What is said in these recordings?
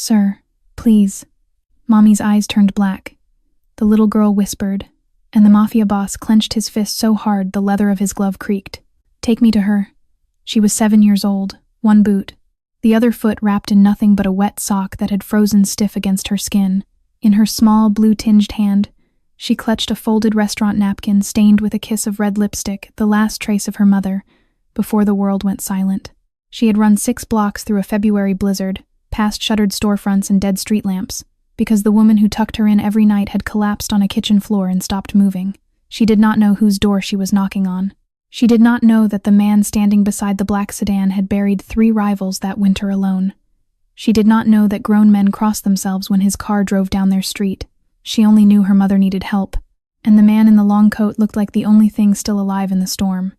"Sir, please." Mommy's eyes turned black. The little girl whispered, and the Mafia boss clenched his fist so hard the leather of his glove creaked. "Take me to her." She was 7 years old, one boot, the other foot wrapped in nothing but a wet sock that had frozen stiff against her skin. In her small, blue-tinged hand, she clutched a folded restaurant napkin stained with a kiss of red lipstick, the last trace of her mother, before the world went silent. She had run 6 blocks through a February blizzard, past shuttered storefronts and dead street lamps, because the woman who tucked her in every night had collapsed on a kitchen floor and stopped moving. She did not know whose door she was knocking on. She did not know that the man standing beside the black sedan had buried 3 rivals that winter alone. She did not know that grown men crossed themselves when his car drove down their street. She only knew her mother needed help, and the man in the long coat looked like the only thing still alive in the storm.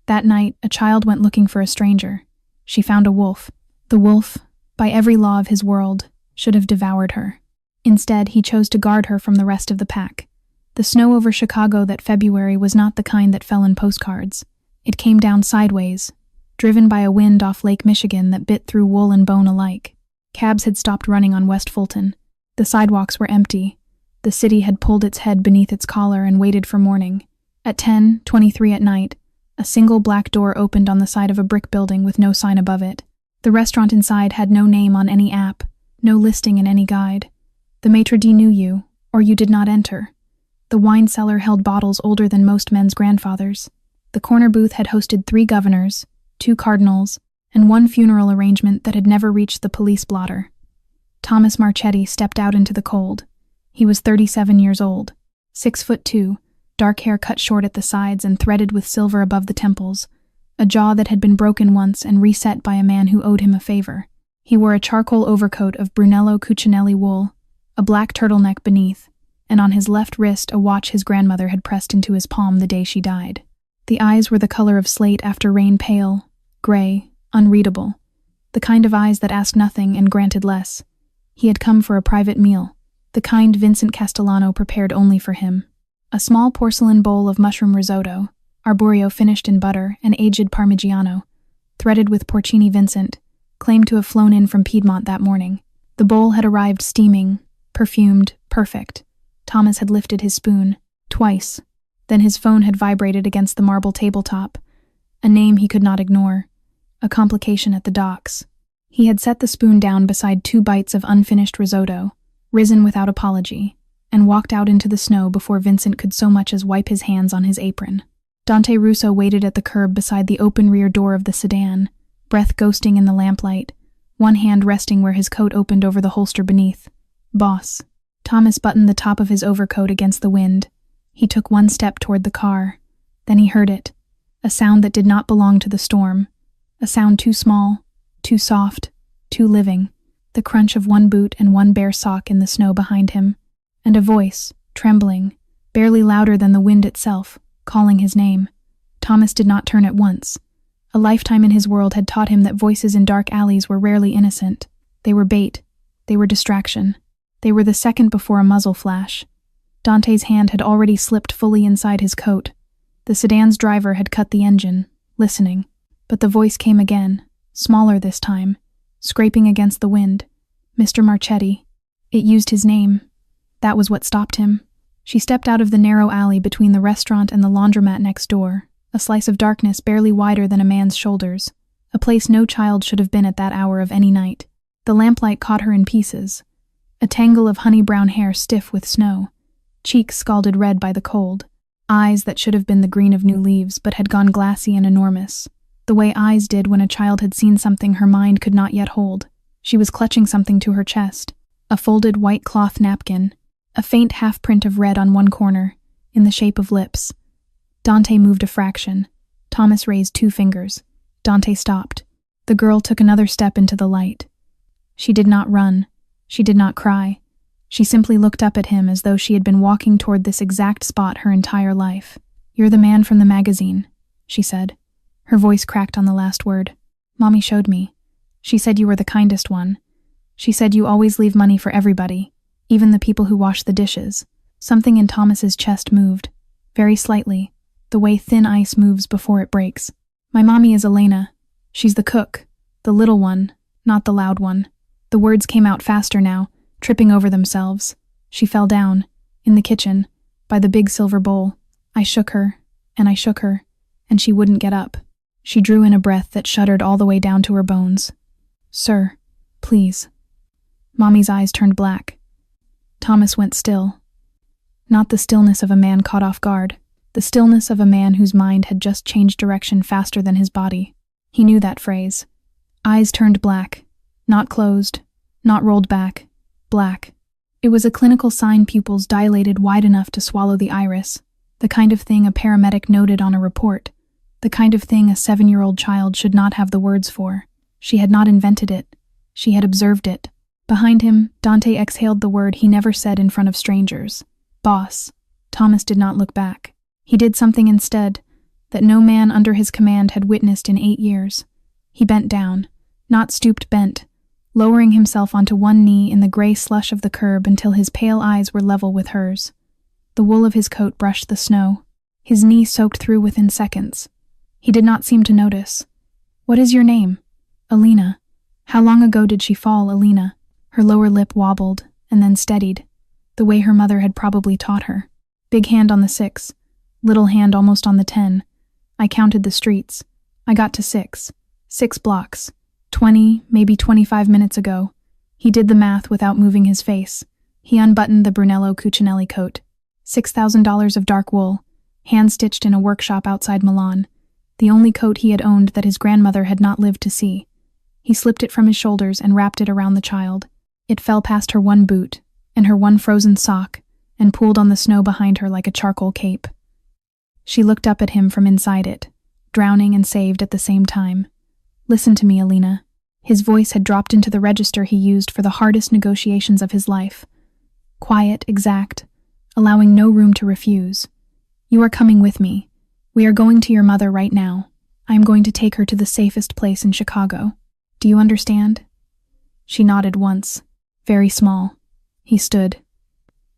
That night, a child went looking for a stranger. She found a wolf. The wolf, by every law of his world, should have devoured her. Instead, he chose to guard her from the rest of the pack. The snow over Chicago that February was not the kind that fell in postcards. It came down sideways, driven by a wind off Lake Michigan that bit through wool and bone alike. Cabs had stopped running on West Fulton. The sidewalks were empty. The city had pulled its head beneath its collar and waited for morning. At 10:23 at night, a single black door opened on the side of a brick building with no sign above it. The restaurant inside had no name on any app, no listing in any guide. The maitre d' knew you, or you did not enter. The wine cellar held bottles older than most men's grandfathers. The corner booth had hosted 3 governors, 2 cardinals, and 1 funeral arrangement that had never reached the police blotter. Thomas Marchetti stepped out into the cold. He was 37 years old, 6'2", dark hair cut short at the sides and threaded with silver above the temples, a jaw that had been broken once and reset by a man who owed him a favor. He wore a charcoal overcoat of Brunello Cucinelli wool, a black turtleneck beneath, and on his left wrist a watch his grandmother had pressed into his palm the day she died. The eyes were the color of slate after rain, pale, gray, unreadable, the kind of eyes that asked nothing and granted less. He had come for a private meal, the kind Vincent Castellano prepared only for him. A small porcelain bowl of mushroom risotto, arborio finished in butter and aged parmigiano, threaded with porcini. Vincent claimed to have flown in from Piedmont that morning. The bowl had arrived steaming, perfumed, perfect. Thomas had lifted his spoon, twice. Then his phone had vibrated against the marble tabletop. A name he could not ignore. A complication at the docks. He had set the spoon down beside 2 bites of unfinished risotto, risen without apology, and walked out into the snow before Vincent could so much as wipe his hands on his apron. Dante Russo waited at the curb beside the open rear door of the sedan, breath ghosting in the lamplight, one hand resting where his coat opened over the holster beneath. "Boss." Thomas buttoned the top of his overcoat against the wind. He took 1 step toward the car. Then he heard it, a sound that did not belong to the storm, a sound too small, too soft, too living, the crunch of 1 boot and 1 bare sock in the snow behind him, and a voice, trembling, barely louder than the wind itself, calling his name. Thomas did not turn at once. A lifetime in his world had taught him that voices in dark alleys were rarely innocent. They were bait. They were distraction. They were the second before a muzzle flash. Dante's hand had already slipped fully inside his coat. The sedan's driver had cut the engine, listening. But the voice came again, smaller this time, scraping against the wind. Mr. Marchetti. It used his name. That was what stopped him. She stepped out of the narrow alley between the restaurant and the laundromat next door, a slice of darkness barely wider than a man's shoulders, a place no child should have been at that hour of any night. The lamplight caught her in pieces. A tangle of honey-brown hair stiff with snow, cheeks scalded red by the cold, eyes that should have been the green of new leaves but had gone glassy and enormous, the way eyes did when a child had seen something her mind could not yet hold. She was clutching something to her chest, a folded white cloth napkin, a faint half-print of red on one corner, in the shape of lips. Dante moved a fraction. Thomas raised 2 fingers. Dante stopped. The girl took another step into the light. She did not run. She did not cry. She simply looked up at him as though she had been walking toward this exact spot her entire life. "You're the man from the magazine," she said. Her voice cracked on the last word. "Mommy showed me. She said you were the kindest one. She said you always leave money for everybody, even the people who wash the dishes." Something in Thomas's chest moved, very slightly, the way thin ice moves before it breaks. "My mommy is Elena. She's the cook, the little one, not the loud one. The words came out faster now, tripping over themselves. She fell down, in the kitchen, by the big silver bowl. I shook her, and she wouldn't get up. She drew in a breath that shuddered all the way down to her bones. "Sir, please." Mommy's eyes turned black. Thomas went still. Not the stillness of a man caught off guard, the stillness of a man whose mind had just changed direction faster than his body. He knew that phrase. Eyes turned black, not closed, not rolled back, black. It was a clinical sign, pupils dilated wide enough to swallow the iris, the kind of thing a paramedic noted on a report, the kind of thing a 7-year-old child should not have the words for. She had not invented it. She had observed it. Behind him, Dante exhaled the word he never said in front of strangers. Boss. Thomas did not look back. He did something instead that no man under his command had witnessed in 8 years. He bent down, not stooped, bent, lowering himself onto one knee in the gray slush of the curb until his pale eyes were level with hers. The wool of his coat brushed the snow. His knee soaked through within seconds. He did not seem to notice. "What is your name?" "Alina." How long ago did she fall, Alina? Her lower lip wobbled, and then steadied, the way her mother had probably taught her. Big hand on the 6, little hand almost on the 10. I counted the streets. I got to 6. 6 blocks. 20, maybe 25 minutes ago. He did the math without moving his face. He unbuttoned the Brunello Cucinelli coat. $6,000 of dark wool, hand-stitched in a workshop outside Milan. The only coat he had owned that his grandmother had not lived to see. He slipped it from his shoulders and wrapped it around the child. It fell past her one boot, and her one frozen sock, and pooled on the snow behind her like a charcoal cape. She looked up at him from inside it, drowning and saved at the same time. "Listen to me, Alina." His voice had dropped into the register he used for the hardest negotiations of his life. Quiet, exact, allowing no room to refuse. "You are coming with me. We are going to your mother right now. I am going to take her to the safest place in Chicago. Do you understand?" She nodded once. Very small. He stood.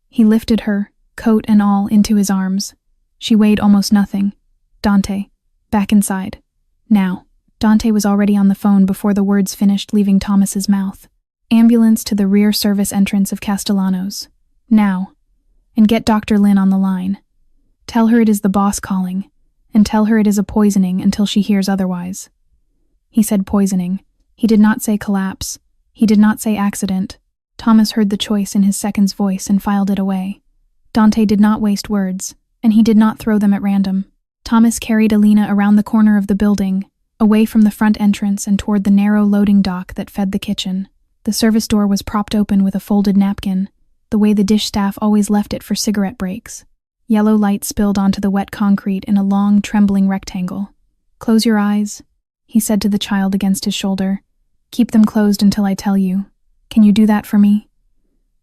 He lifted her, coat and all, into his arms. She weighed almost nothing. "Dante, back inside. Now." Dante was already on the phone before the words finished leaving Thomas's mouth. "Ambulance to the rear service entrance of Castellanos. Now. And get Dr. Lynn on the line. Tell her it is the boss calling, and tell her it is a poisoning until she hears otherwise." He said poisoning. He did not say collapse. He did not say accident. Thomas heard the choice in his second's voice and filed it away. Dante did not waste words, and he did not throw them at random. Thomas carried Alina around the corner of the building, away from the front entrance and toward the narrow loading dock that fed the kitchen. The service door was propped open with a folded napkin, the way the dish staff always left it for cigarette breaks. Yellow light spilled onto the wet concrete in a long, trembling rectangle. "Close your eyes," he said to the child against his shoulder. "Keep them closed until I tell you. Can you do that for me?"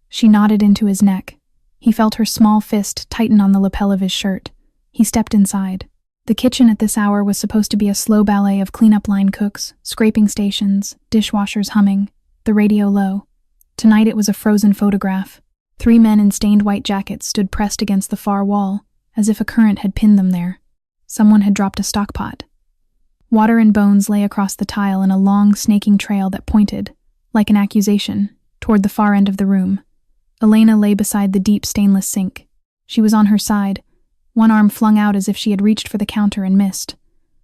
She nodded into his neck. He felt her small fist tighten on the lapel of his shirt. He stepped inside. The kitchen at this hour was supposed to be a slow ballet of cleanup line cooks, scraping stations, dishwashers humming, the radio low. Tonight it was a frozen photograph. 3 men in stained white jackets stood pressed against the far wall, as if a current had pinned them there. Someone had dropped a stockpot. Water and bones lay across the tile in a long, snaking trail that pointed, like an accusation, toward the far end of the room. Elena lay beside the deep stainless sink. She was on her side, one arm flung out as if she had reached for the counter and missed.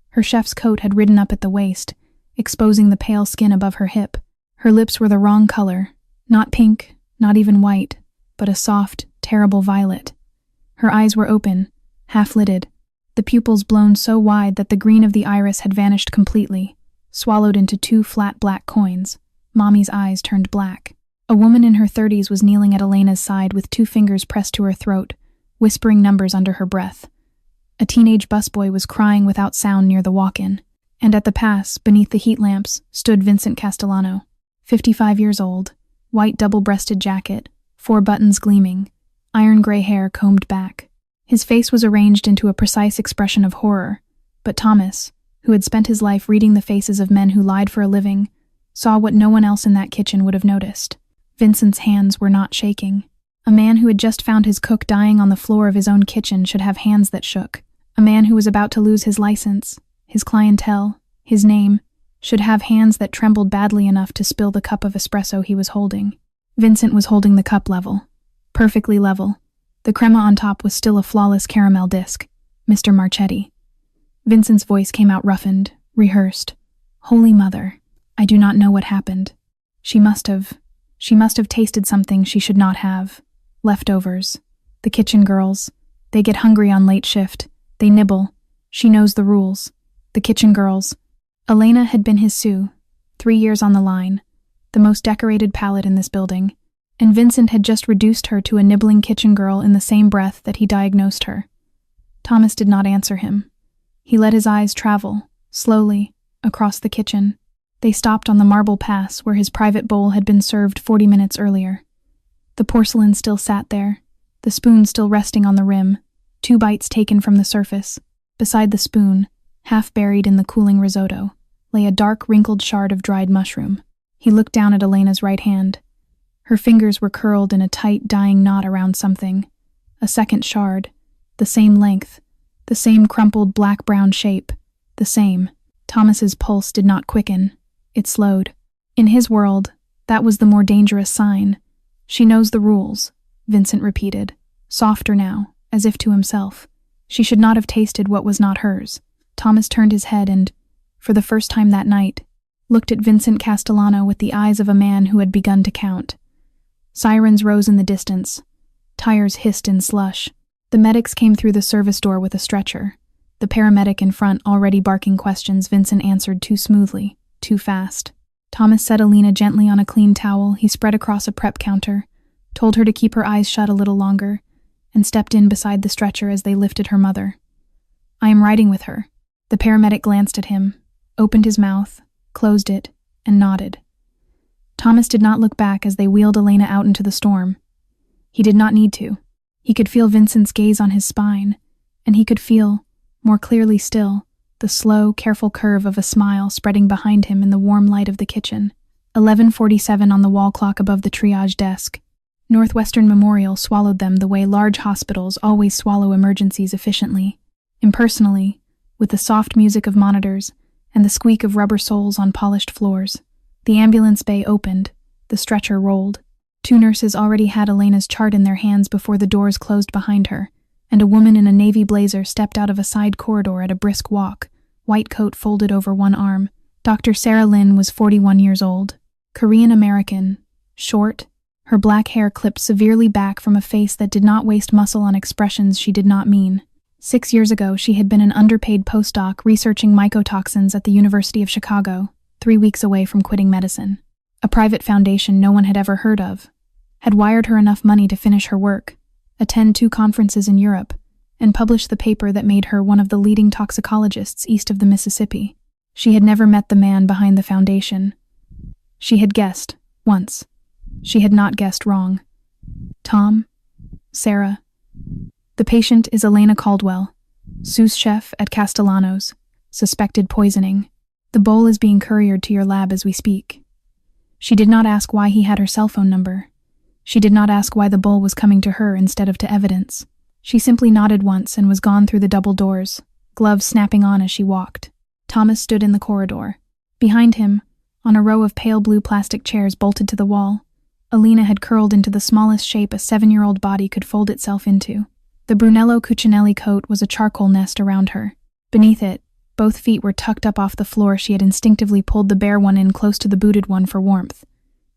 Her chef's coat had ridden up at the waist, exposing the pale skin above her hip. Her lips were the wrong color, not pink, not even white, but a soft, terrible violet. Her eyes were open, half-lidded, the pupils blown so wide that the green of the iris had vanished completely, swallowed into 2 flat black coins. Mommy's eyes turned black. A woman in her 30s was kneeling at Elena's side with 2 fingers pressed to her throat, whispering numbers under her breath. A teenage busboy was crying without sound near the walk-in, and at the pass, beneath the heat lamps, stood Vincent Castellano, 55 years old, white double-breasted jacket, 4 buttons gleaming, iron gray hair combed back. His face was arranged into a precise expression of horror, but Thomas, who had spent his life reading the faces of men who lied for a living, saw what no one else in that kitchen would have noticed. Vincent's hands were not shaking. A man who had just found his cook dying on the floor of his own kitchen should have hands that shook. A man who was about to lose his license, his clientele, his name, should have hands that trembled badly enough to spill the cup of espresso he was holding. Vincent was holding the cup level. Perfectly level. The crema on top was still a flawless caramel disc. Mr. Marchetti. Vincent's voice came out roughened, rehearsed. Holy Mother, I do not know what happened. She must have tasted something she should not have. Leftovers. The kitchen girls. They get hungry on late shift. They nibble. She knows the rules. The kitchen girls. Elena had been his sous, 3 years on the line, the most decorated palette in this building, and Vincent had just reduced her to a nibbling kitchen girl in the same breath that he diagnosed her. Thomas did not answer him. He let his eyes travel, slowly, across the kitchen. They stopped on the marble pass where his private bowl had been served 40 minutes earlier. The porcelain still sat there, the spoon still resting on the rim, 2 bites taken from the surface. Beside the spoon, half buried in the cooling risotto, lay a dark, wrinkled shard of dried mushroom. He looked down at Elena's right hand. Her fingers were curled in a tight, dying knot around something. A second shard, the same length, the same crumpled black-brown shape, the same. Thomas's pulse did not quicken. It slowed. In his world, that was the more dangerous sign. She knows the rules, Vincent repeated, softer now, as if to himself. She should not have tasted what was not hers. Thomas turned his head and, for the first time that night, looked at Vincent Castellano with the eyes of a man who had begun to count. Sirens rose in the distance. Tires hissed in slush. The medics came through the service door with a stretcher. The paramedic in front already barking questions Vincent answered too smoothly, too fast. Thomas set Elena gently on a clean towel he spread across a prep counter, told her to keep her eyes shut a little longer, and stepped in beside the stretcher as they lifted her mother. I am riding with her. The paramedic glanced at him, opened his mouth, closed it, and nodded. Thomas did not look back as they wheeled Elena out into the storm. He did not need to. He could feel Vincent's gaze on his spine, and he could feel, more clearly still, the slow, careful curve of a smile spreading behind him in the warm light of the kitchen. 11:47 on the wall clock above the triage desk. Northwestern Memorial swallowed them the way large hospitals always swallow emergencies efficiently, impersonally, with the soft music of monitors and the squeak of rubber soles on polished floors. The ambulance bay opened, the stretcher rolled. 2 nurses already had Elena's chart in their hands before the doors closed behind her, and a woman in a navy blazer stepped out of a side corridor at a brisk walk, white coat folded over one arm. Dr. Sarah Lynn was 41 years old, Korean-American, short, her black hair clipped severely back from a face that did not waste muscle on expressions she did not mean. 6 years ago, she had been an underpaid postdoc researching mycotoxins at the University of Chicago, 3 weeks away from quitting medicine. A private foundation no one had ever heard of had wired her enough money to finish her work, attend 2 conferences in Europe, and publish the paper that made her one of the leading toxicologists east of the Mississippi. She had never met the man behind the foundation. She had guessed, once. She had not guessed wrong. Tom? Sarah? The patient is Elena Caldwell, sous chef at Castellano's, suspected poisoning. The bowl is being couriered to your lab as we speak. She did not ask why he had her cell phone number. She did not ask why the bowl was coming to her instead of to evidence. She simply nodded once and was gone through the double doors, gloves snapping on as she walked. Thomas stood in the corridor. Behind him, on a row of pale blue plastic chairs bolted to the wall, Elena had curled into the smallest shape a 7-year-old body could fold itself into. The Brunello Cucinelli coat was a charcoal nest around her. Beneath it, both feet were tucked up off the floor. She had instinctively pulled the bare one in close to the booted one for warmth.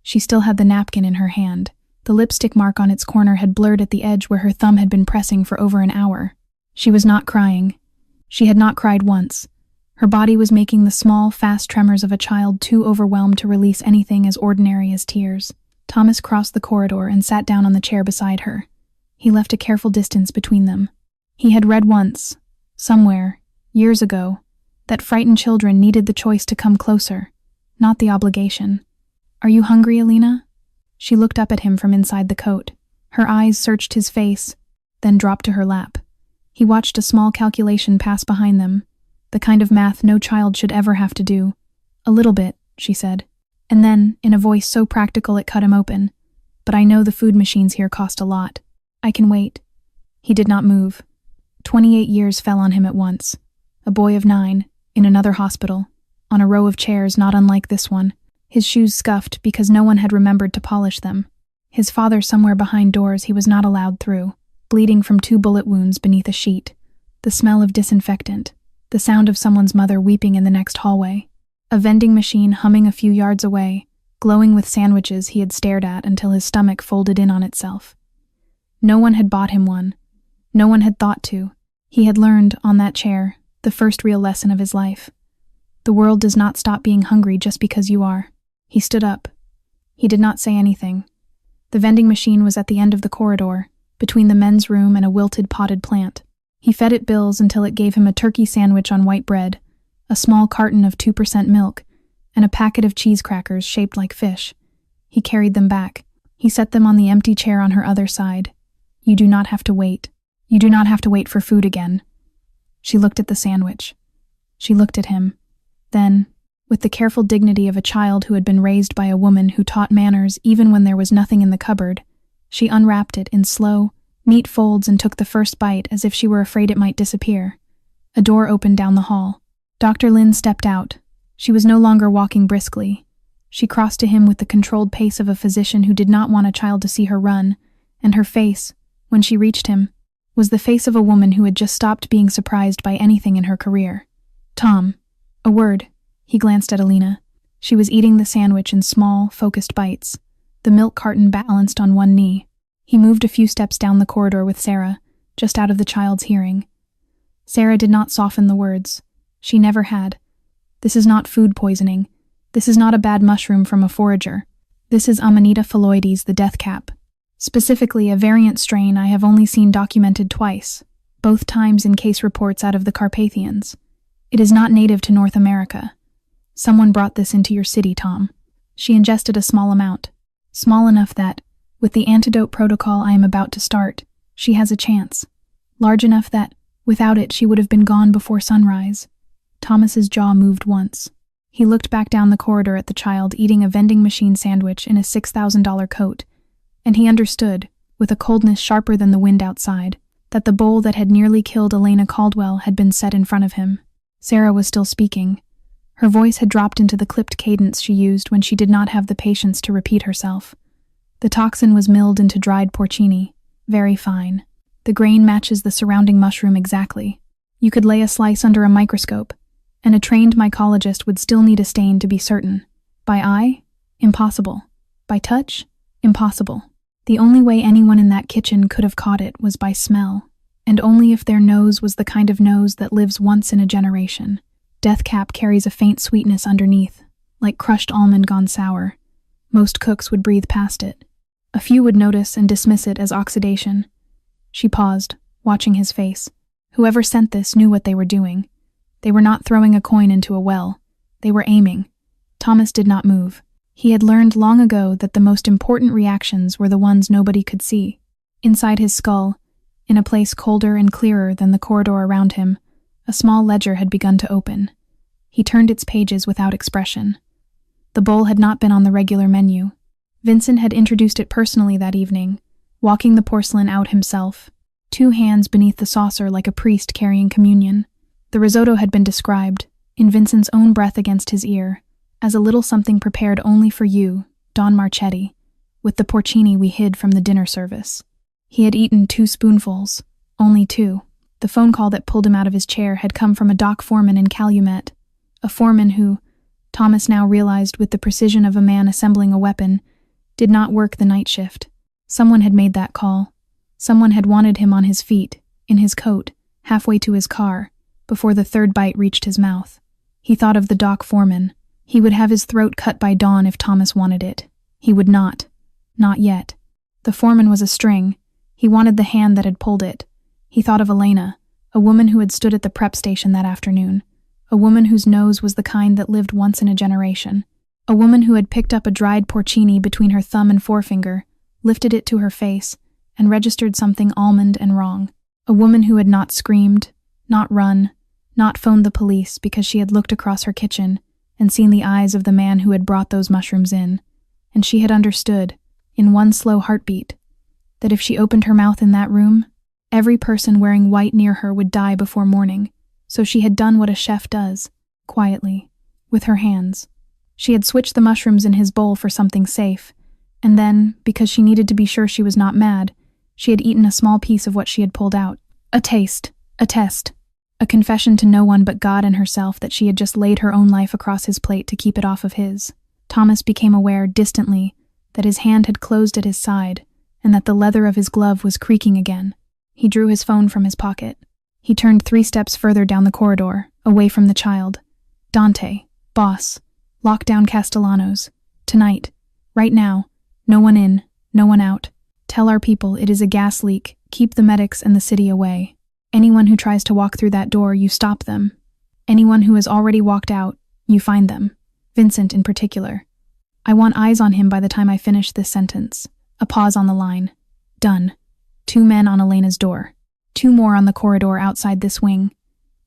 She still had the napkin in her hand. The lipstick mark on its corner had blurred at the edge where her thumb had been pressing for over an hour. She was not crying. She had not cried once. Her body was making the small, fast tremors of a child too overwhelmed to release anything as ordinary as tears. Thomas crossed the corridor and sat down on the chair beside her. He left a careful distance between them. He had read once, somewhere, years ago, that frightened children needed the choice to come closer, not the obligation. Are you hungry, Elena? She looked up at him from inside the coat. Her eyes searched his face, then dropped to her lap. He watched a small calculation pass behind them, the kind of math no child should ever have to do. A little bit, she said. And then, in a voice so practical it cut him open, but I know the food machines here cost a lot. I can wait. He did not move. 28 years fell on him at once. A boy of 9, in another hospital, on a row of chairs not unlike this one, his shoes scuffed because no one had remembered to polish them. His father somewhere behind doors he was not allowed through, bleeding from 2 bullet wounds beneath a sheet. The smell of disinfectant. The sound of someone's mother weeping in the next hallway. A vending machine humming a few yards away, glowing with sandwiches he had stared at until his stomach folded in on itself. No one had bought him one. No one had thought to. He had learned, on that chair, the first real lesson of his life. The world does not stop being hungry just because you are. He stood up. He did not say anything. The vending machine was at the end of the corridor, between the men's room and a wilted potted plant. He fed it bills until it gave him a turkey sandwich on white bread, a small carton of 2% milk, and a packet of cheese crackers shaped like fish. He carried them back. He set them on the empty chair on her other side. You do not have to wait. You do not have to wait for food again. She looked at the sandwich. She looked at him. Then, with the careful dignity of a child who had been raised by a woman who taught manners even when there was nothing in the cupboard, she unwrapped it in slow, neat folds and took the first bite as if she were afraid it might disappear. A door opened down the hall. Dr. Lin stepped out. She was no longer walking briskly. She crossed to him with the controlled pace of a physician who did not want a child to see her run, and her face, when she reached him, was the face of a woman who had just stopped being surprised by anything in her career. Tom. A word. He glanced at Alina. She was eating the sandwich in small, focused bites, the milk carton balanced on one knee. He moved a few steps down the corridor with Sarah, just out of the child's hearing. Sarah did not soften the words. She never had. This is not food poisoning. This is not a bad mushroom from a forager. This is Amanita phalloides, the death cap. Specifically, a variant strain I have only seen documented twice, both times in case reports out of the Carpathians. It is not native to North America. Someone brought this into your city, Tom. She ingested a small amount, small enough that, with the antidote protocol I am about to start, she has a chance. Large enough that, without it, she would have been gone before sunrise. Thomas's jaw moved once. He looked back down the corridor at the child eating a vending machine sandwich in a $6,000 coat, and he understood, with a coldness sharper than the wind outside, that the bowl that had nearly killed Elena Caldwell had been set in front of him. Sarah was still speaking. Her voice had dropped into the clipped cadence she used when she did not have the patience to repeat herself. The toxin was milled into dried porcini, very fine. The grain matches the surrounding mushroom exactly. You could lay a slice under a microscope, and a trained mycologist would still need a stain to be certain. By eye? Impossible. By touch? Impossible. The only way anyone in that kitchen could have caught it was by smell, and only if their nose was the kind of nose that lives once in a generation. Death cap carries a faint sweetness underneath, like crushed almond gone sour. Most cooks would breathe past it. A few would notice and dismiss it as oxidation. She paused, watching his face. Whoever sent this knew what they were doing. They were not throwing a coin into a well. They were aiming. Thomas did not move. He had learned long ago that the most important reactions were the ones nobody could see. Inside his skull, in a place colder and clearer than the corridor around him, a small ledger had begun to open. He turned its pages without expression. The bowl had not been on the regular menu. Vincent had introduced it personally that evening, walking the porcelain out himself, 2 hands beneath the saucer like a priest carrying communion. The risotto had been described, in Vincent's own breath against his ear, as a little something prepared only for you, Don Marchetti, with the porcini we hid from the dinner service. He had eaten 2 spoonfuls, only 2. The phone call that pulled him out of his chair had come from a dock foreman in Calumet, a foreman who, Thomas now realized with the precision of a man assembling a weapon, did not work the night shift. Someone had made that call. Someone had wanted him on his feet, in his coat, halfway to his car, before the 3rd bite reached his mouth. He thought of the dock foreman. He would have his throat cut by dawn if Thomas wanted it. He would not. Not yet. The foreman was a string. He wanted the hand that had pulled it. He thought of Elena, a woman who had stood at the prep station that afternoon. A woman whose nose was the kind that lived once in a generation. A woman who had picked up a dried porcini between her thumb and forefinger, lifted it to her face, and registered something almond and wrong. A woman who had not screamed, not run, not phoned the police because she had looked across her kitchen and seen the eyes of the man who had brought those mushrooms in, and she had understood, in one slow heartbeat, that if she opened her mouth in that room, every person wearing white near her would die before morning. So she had done what a chef does, quietly, with her hands. She had switched the mushrooms in his bowl for something safe, and then, because she needed to be sure she was not mad, she had eaten a small piece of what she had pulled out. A taste, a test, a confession to no one but God and herself that she had just laid her own life across his plate to keep it off of his. Thomas became aware, distantly, that his hand had closed at his side, and that the leather of his glove was creaking again. He drew his phone from his pocket. He turned 3 steps further down the corridor, away from the child. Dante, boss, lock down Castellanos. Tonight, right now, no one in, no one out. Tell our people it is a gas leak. Keep the medics and the city away. Anyone who tries to walk through that door, you stop them. Anyone who has already walked out, you find them. Vincent in particular. I want eyes on him by the time I finish this sentence. A pause on the line. Done. 2 men on Elena's door. 2 more on the corridor outside this wing.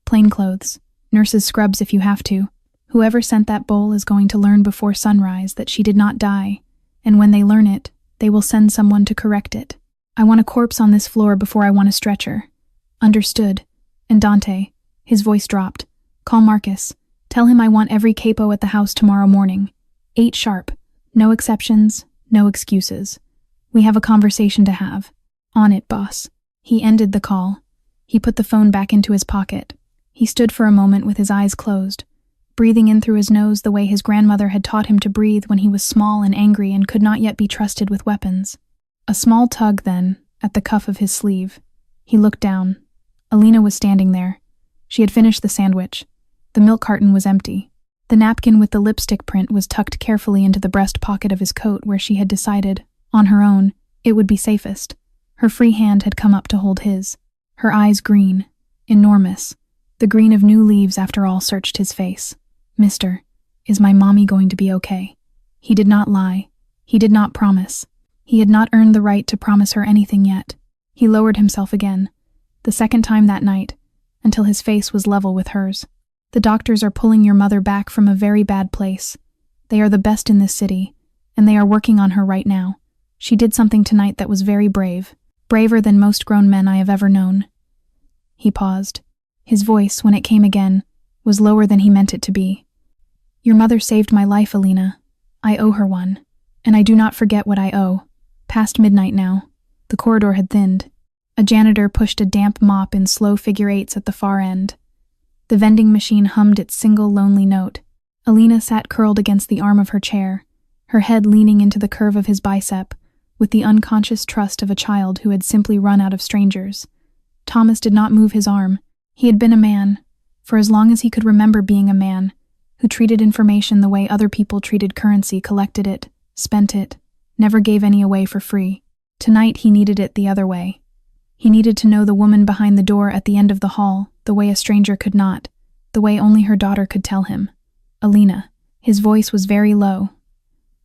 Plainclothes. Nurses' scrubs if you have to. Whoever sent that bowl is going to learn before sunrise that she did not die, and when they learn it, they will send someone to correct it. I want a corpse on this floor before I want a stretcher. Understood. And Dante, his voice dropped. Call Marcus. Tell him I want every capo at the house tomorrow morning. 8 sharp. No exceptions, no excuses. We have a conversation to have. On it, boss. He ended the call. He put the phone back into his pocket. He stood for a moment with his eyes closed, breathing in through his nose the way his grandmother had taught him to breathe when he was small and angry and could not yet be trusted with weapons. A small tug, then, at the cuff of his sleeve. He looked down. Elena was standing there. She had finished the sandwich. The milk carton was empty. The napkin with the lipstick print was tucked carefully into the breast pocket of his coat where she had decided, on her own, it would be safest. Her free hand had come up to hold his. Her eyes green, enormous. The green of new leaves after all searched his face. Mister, is my mommy going to be okay? He did not lie. He did not promise. He had not earned the right to promise her anything yet. He lowered himself again, the second time that night, until his face was level with hers. The doctors are pulling your mother back from a very bad place. They are the best in this city, and they are working on her right now. She did something tonight that was very brave, braver than most grown men I have ever known. He paused. His voice, when it came again, was lower than he meant it to be. Your mother saved my life, Elena. I owe her one, and I do not forget what I owe. Past midnight now. The corridor had thinned. A janitor pushed a damp mop in slow figure eights at the far end. The vending machine hummed its single lonely note. Elena sat curled against the arm of her chair, her head leaning into the curve of his bicep, with the unconscious trust of a child who had simply run out of strangers. Thomas did not move his arm. He had been a man, for as long as he could remember being a man, who treated information the way other people treated currency, collected it, spent it, never gave any away for free. Tonight he needed it the other way. He needed to know the woman behind the door at the end of the hall, the way a stranger could not, the way only her daughter could tell him. Elena. His voice was very low,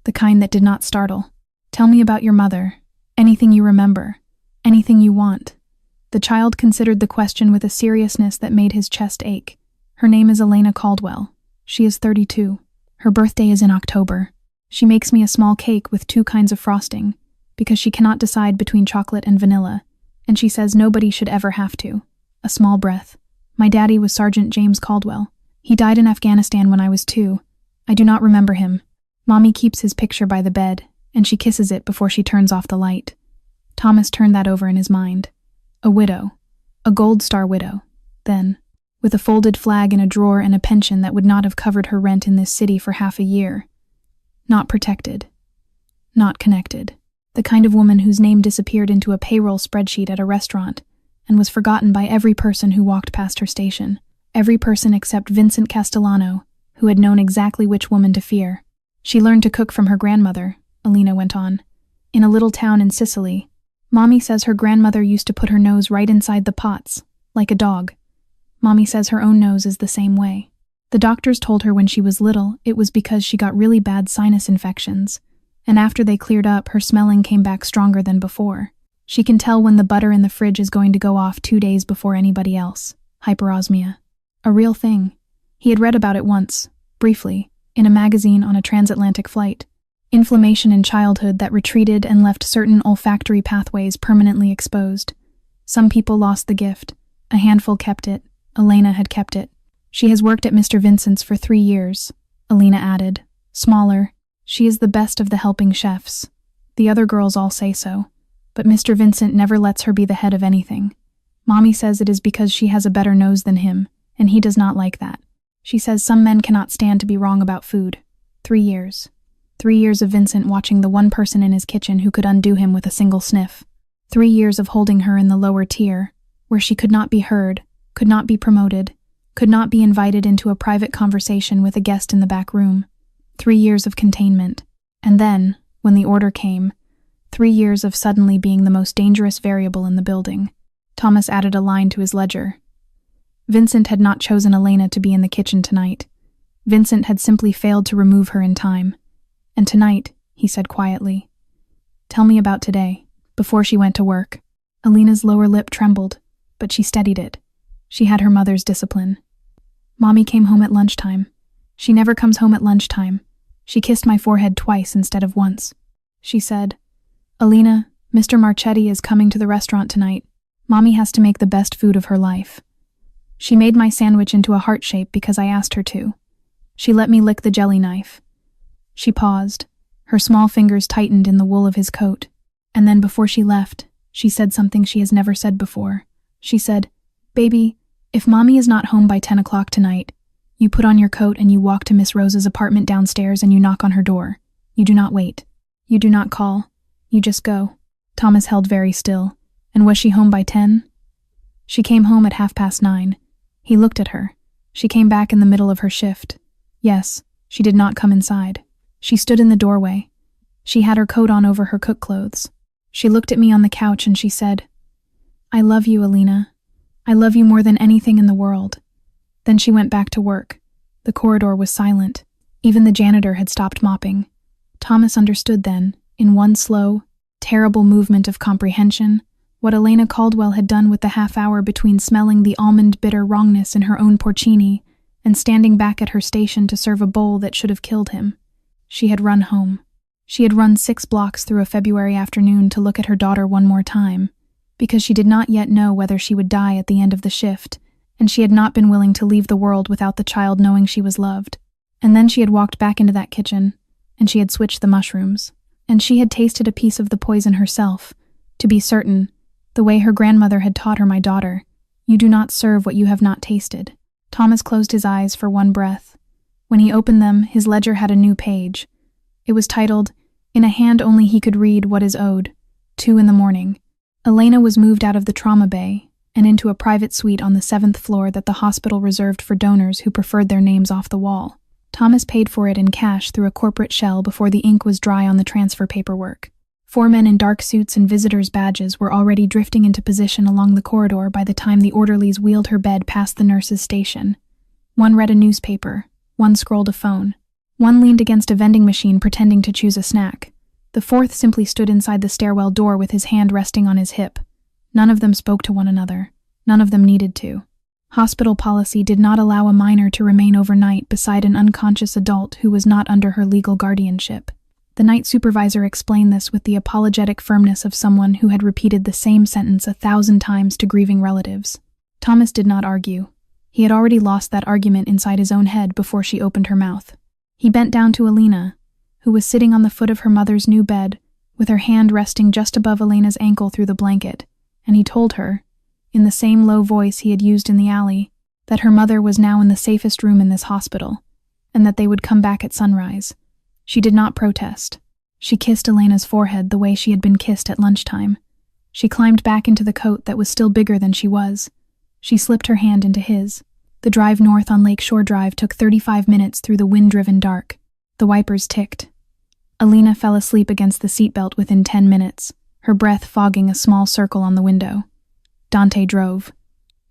the kind that did not startle. Tell me about your mother. Anything you remember. Anything you want. The child considered the question with a seriousness that made his chest ache. Her name is Elena Caldwell. She is 32. Her birthday is in October. She makes me a small cake with 2 kinds of frosting, because she cannot decide between chocolate and vanilla, and she says nobody should ever have to. A small breath. My daddy was Sergeant James Caldwell. He died in Afghanistan when I was 2. I do not remember him. Mommy keeps his picture by the bed, and she kisses it before she turns off the light. Thomas turned that over in his mind. A widow. A Gold Star widow. Then, with a folded flag in a drawer and a pension that would not have covered her rent in this city for half a year. Not protected. Not connected. The kind of woman whose name disappeared into a payroll spreadsheet at a restaurant and was forgotten by every person who walked past her station. Every person except Vincent Castellano, who had known exactly which woman to fear. She learned to cook from her grandmother, Elena went on, in a little town in Sicily. Mommy says her grandmother used to put her nose right inside the pots, like a dog. Mommy says her own nose is the same way. The doctors told her when she was little it was because she got really bad sinus infections, and after they cleared up, her smelling came back stronger than before. She can tell when the butter in the fridge is going to go off 2 days before anybody else. Hyperosmia. A real thing. He had read about it once, briefly, in a magazine on a transatlantic flight. Inflammation in childhood that retreated and left certain olfactory pathways permanently exposed. Some people lost the gift. A handful kept it. Elena had kept it. She has worked at Mr. Vincent's for 3 years. Alina added. Smaller. She is the best of the helping chefs. The other girls all say so. But Mr. Vincent never lets her be the head of anything. Mommy says it is because she has a better nose than him, and he does not like that. She says some men cannot stand to be wrong about food. 3 years. 3 years of Vincent watching the one person in his kitchen who could undo him with a single sniff. 3 years of holding her in the lower tier, where she could not be heard, could not be promoted, could not be invited into a private conversation with a guest in the back room. 3 years of containment. And then, when the order came, 3 years of suddenly being the most dangerous variable in the building. Thomas added a line to his ledger. Vincent had not chosen Elena to be in the kitchen tonight. Vincent had simply failed to remove her in time. And tonight, he said quietly. Tell me about today, before she went to work. Elena's lower lip trembled, but she steadied it. She had her mother's discipline. Mommy came home at lunchtime. She never comes home at lunchtime. She kissed my forehead twice instead of once. She said, Elena, Mr. Marchetti is coming to the restaurant tonight. Mommy has to make the best food of her life. She made my sandwich into a heart shape because I asked her to. She let me lick the jelly knife. She paused. Her small fingers tightened in the wool of his coat. And then before she left, she said something she has never said before. She said, Baby, if Mommy is not home by 10 o'clock tonight, you put on your coat and you walk to Miss Rose's apartment downstairs and you knock on her door. You do not wait. You do not call. You just go. Thomas held very still. And was she home by 10? She came home at 9:30. He looked at her. She came back in the middle of her shift. Yes, she did not come inside. She stood in the doorway. She had her coat on over her cook clothes. She looked at me on the couch and she said, I love you, Elena. I love you more than anything in the world. Then she went back to work. The corridor was silent. Even the janitor had stopped mopping. Thomas understood then, in one slow, terrible movement of comprehension, what Elena Caldwell had done with the half-hour between smelling the almond-bitter wrongness in her own porcini and standing back at her station to serve a bowl that should have killed him. She had run home. She had run 6 blocks through a February afternoon to look at her daughter one more time, because she did not yet know whether she would die at the end of the shift, and she had not been willing to leave the world without the child knowing she was loved. And then she had walked back into that kitchen, and she had switched the mushrooms, and she had tasted a piece of the poison herself, to be certain, the way her grandmother had taught her, my daughter, you do not serve what you have not tasted. Thomas closed his eyes for one breath. When he opened them, his ledger had a new page. It was titled, In a Hand Only He Could Read What Is Owed, 2 a.m. Elena was moved out of the trauma bay and into a private suite on the 7th floor that the hospital reserved for donors who preferred their names off the wall. Thomas paid for it in cash through a corporate shell before the ink was dry on the transfer paperwork. 4 men in dark suits and visitors' badges were already drifting into position along the corridor by the time the orderlies wheeled her bed past the nurse's station. One read a newspaper. One scrolled a phone. One leaned against a vending machine pretending to choose a snack. The 4th simply stood inside the stairwell door with his hand resting on his hip. None of them spoke to one another. None of them needed to. Hospital policy did not allow a minor to remain overnight beside an unconscious adult who was not under her legal guardianship. The night supervisor explained this with the apologetic firmness of someone who had repeated the same sentence 1,000 times to grieving relatives. Thomas did not argue. He had already lost that argument inside his own head before she opened her mouth. He bent down to Elena, who was sitting on the foot of her mother's new bed, with her hand resting just above Elena's ankle through the blanket, and he told her, in the same low voice he had used in the alley, that her mother was now in the safest room in this hospital, and that they would come back at sunrise. She did not protest. She kissed Elena's forehead the way she had been kissed at lunchtime. She climbed back into the coat that was still bigger than she was. She slipped her hand into his. The drive north on Lake Shore Drive took 35 minutes through the wind-driven dark. The wipers ticked. Elena fell asleep against the seatbelt within 10 minutes, her breath fogging a small circle on the window. Dante drove.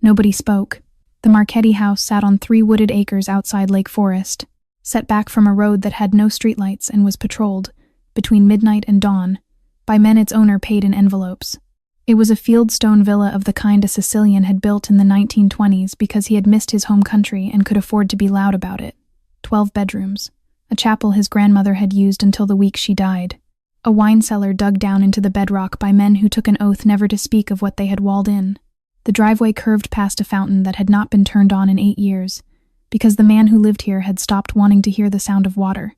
Nobody spoke. The Marchetti house sat on 3 wooded acres outside Lake Forest, set back from a road that had no streetlights and was patrolled, between midnight and dawn, by men its owner paid in envelopes. It was a fieldstone villa of the kind a Sicilian had built in the 1920s because he had missed his home country and could afford to be loud about it. 12 bedrooms. A chapel his grandmother had used until the week she died. A wine cellar dug down into the bedrock by men who took an oath never to speak of what they had walled in. The driveway curved past a fountain that had not been turned on in 8 years, because the man who lived here had stopped wanting to hear the sound of water.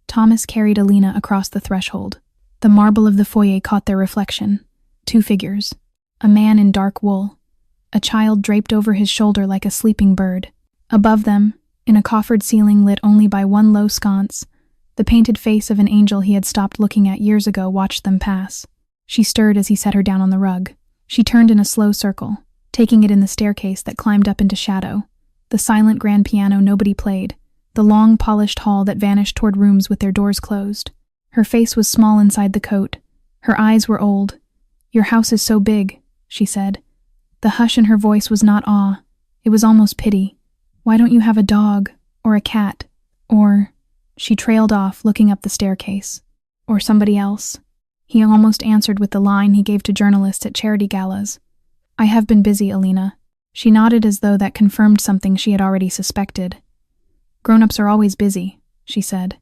Thomas carried Alina across the threshold. The marble of the foyer caught their reflection. 2 figures. A man in dark wool. A child draped over his shoulder like a sleeping bird. Above them, in a coffered ceiling lit only by one low sconce, the painted face of an angel he had stopped looking at years ago watched them pass. She stirred as he set her down on the rug. She turned in a slow circle, taking it in the staircase that climbed up into shadow. The silent grand piano nobody played, the long polished hall that vanished toward rooms with their doors closed. Her face was small inside the coat. Her eyes were old. "Your house is so big," she said. The hush in her voice was not awe. It was almost pity. "Why don't you have a dog, or a cat, or—" She trailed off, looking up the staircase. "Or somebody else." He almost answered with the line he gave to journalists at charity galas. "I have been busy, Alina." She nodded as though that confirmed something she had already suspected. "Grown-ups are always busy," she said.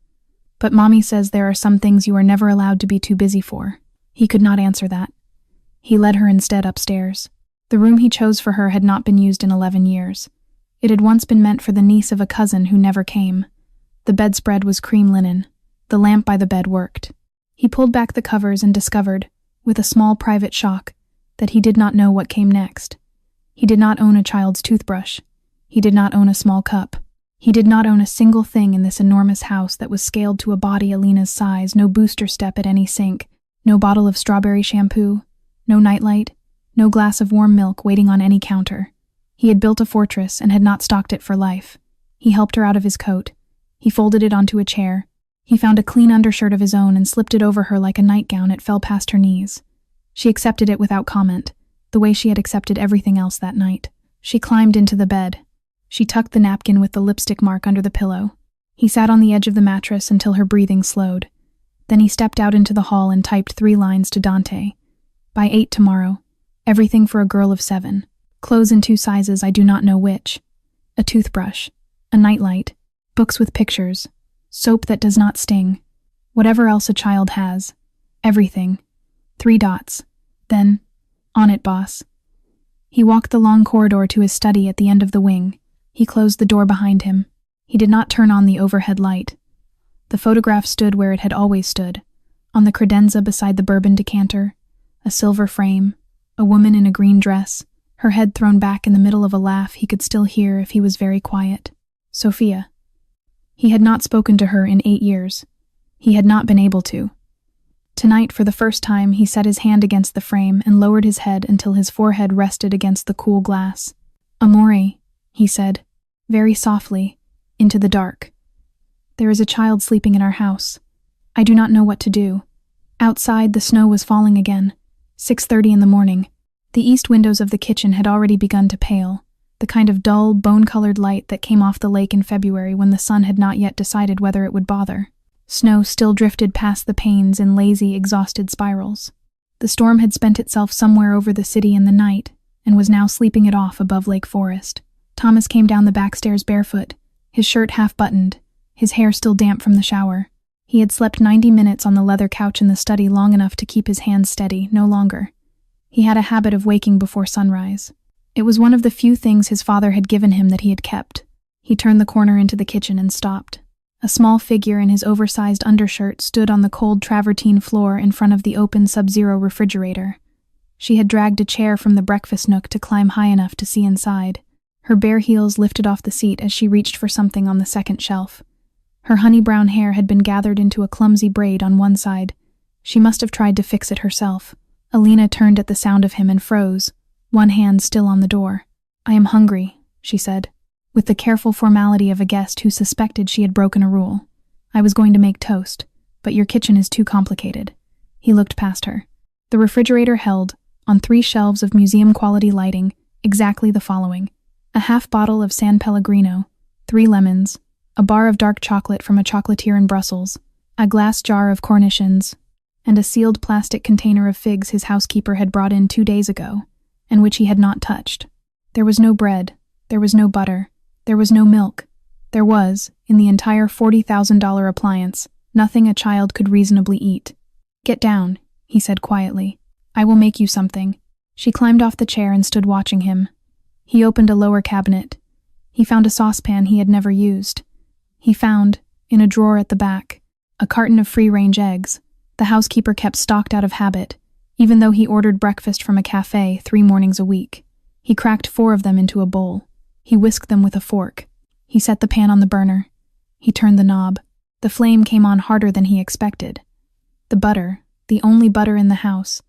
"But Mommy says there are some things you are never allowed to be too busy for." He could not answer that. He led her instead upstairs. The room he chose for her had not been used in 11 years. It had once been meant for the niece of a cousin who never came. The bedspread was cream linen. The lamp by the bed worked. He pulled back the covers and discovered, with a small private shock, that he did not know what came next. He did not own a child's toothbrush. He did not own a small cup. He did not own a single thing in this enormous house that was scaled to a body Alina's size, no booster step at any sink, no bottle of strawberry shampoo, no nightlight, no glass of warm milk waiting on any counter. He had built a fortress and had not stocked it for life. He helped her out of his coat. He folded it onto a chair. He found a clean undershirt of his own and slipped it over her like a nightgown. It fell past her knees. She accepted it without comment, the way she had accepted everything else that night. She climbed into the bed. She tucked the napkin with the lipstick mark under the pillow. He sat on the edge of the mattress until her breathing slowed. Then he stepped out into the hall and typed 3 lines to Dante. "By 8 tomorrow. Everything for a girl of 7. Clothes in 2 sizes, I do not know which. A toothbrush. A nightlight. Books with pictures. Soap that does not sting. Whatever else a child has. Everything. 3 dots. Then, on it, boss." He walked the long corridor to his study at the end of the wing. He closed the door behind him. He did not turn on the overhead light. The photograph stood where it had always stood, on the credenza beside the bourbon decanter, a silver frame, a woman in a green dress, her head thrown back in the middle of a laugh he could still hear if he was very quiet. Sophia. He had not spoken to her in 8 years. He had not been able to. Tonight, for the first time, he set his hand against the frame and lowered his head until his forehead rested against the cool glass. "Amore," he said, very softly, into the dark. "There is a child sleeping in our house. I do not know what to do." Outside, the snow was falling again. 6:30 in the morning. The east windows of the kitchen had already begun to pale, the kind of dull, bone-colored light that came off the lake in February when the sun had not yet decided whether it would bother. Snow still drifted past the panes in lazy, exhausted spirals. The storm had spent itself somewhere over the city in the night, and was now sleeping it off above Lake Forest. Thomas came down the back stairs barefoot, his shirt half-buttoned, his hair still damp from the shower. He had slept 90 minutes on the leather couch in the study, long enough to keep his hands steady, no longer. He had a habit of waking before sunrise. It was one of the few things his father had given him that he had kept. He turned the corner into the kitchen and stopped. A small figure in his oversized undershirt stood on the cold travertine floor in front of the open Sub-Zero refrigerator. She had dragged a chair from the breakfast nook to climb high enough to see inside. Her bare heels lifted off the seat as she reached for something on the second shelf. Her honey-brown hair had been gathered into a clumsy braid on one side. She must have tried to fix it herself. Alina turned at the sound of him and froze, one hand still on the door. "I am hungry," she said, with the careful formality of a guest who suspected she had broken a rule. "I was going to make toast, but your kitchen is too complicated." He looked past her. The refrigerator held, on 3 shelves of museum-quality lighting, exactly the following: a half bottle of San Pellegrino, 3 lemons, a bar of dark chocolate from a chocolatier in Brussels, a glass jar of cornichons, and a sealed plastic container of figs his housekeeper had brought in 2 days ago, and which he had not touched. There was no bread, there was no butter, there was no milk. There was, in the entire $40,000 appliance, nothing a child could reasonably eat. "Get down," he said quietly. "I will make you something." She climbed off the chair and stood watching him. He opened a lower cabinet. He found a saucepan he had never used. He found, in a drawer at the back, a carton of free-range eggs. The housekeeper kept stocked out of habit, even though he ordered breakfast from a cafe 3 mornings a week. He cracked 4 of them into a bowl. He whisked them with a fork. He set the pan on the burner. He turned the knob. The flame came on harder than he expected. The butter, the only butter in the house,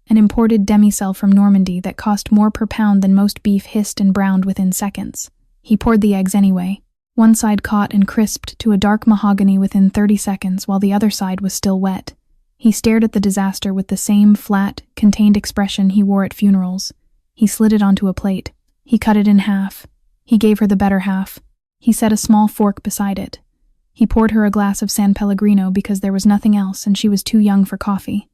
an imported demi-sel from Normandy that cost more per pound than most beef, hissed and browned within seconds. He poured the eggs anyway. One side caught and crisped to a dark mahogany within 30 seconds while the other side was still wet. He stared at the disaster with the same flat, contained expression he wore at funerals. He slid it onto a plate. He cut it in half. He gave her the better half. He set a small fork beside it. He poured her a glass of San Pellegrino because there was nothing else and she was too young for coffee.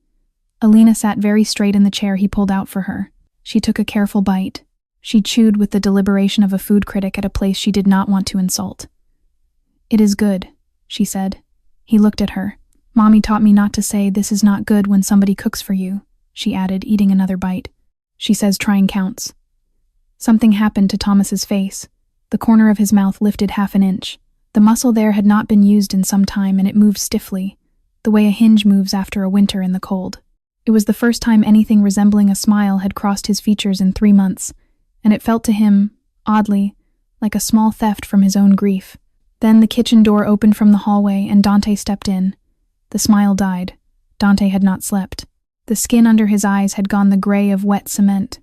Alina sat very straight in the chair he pulled out for her. She took a careful bite. She chewed with the deliberation of a food critic at a place she did not want to insult. "It is good," she said. He looked at her. "Mommy taught me not to say this is not good when somebody cooks for you," she added, eating another bite. "She says trying counts." Something happened to Thomas's face. The corner of his mouth lifted half an inch. The muscle there had not been used in some time and it moved stiffly, the way a hinge moves after a winter in the cold. It was the first time anything resembling a smile had crossed his features in 3 months, and it felt to him, oddly, like a small theft from his own grief. Then the kitchen door opened from the hallway and Dante stepped in. The smile died. Dante had not slept. The skin under his eyes had gone the gray of wet cement.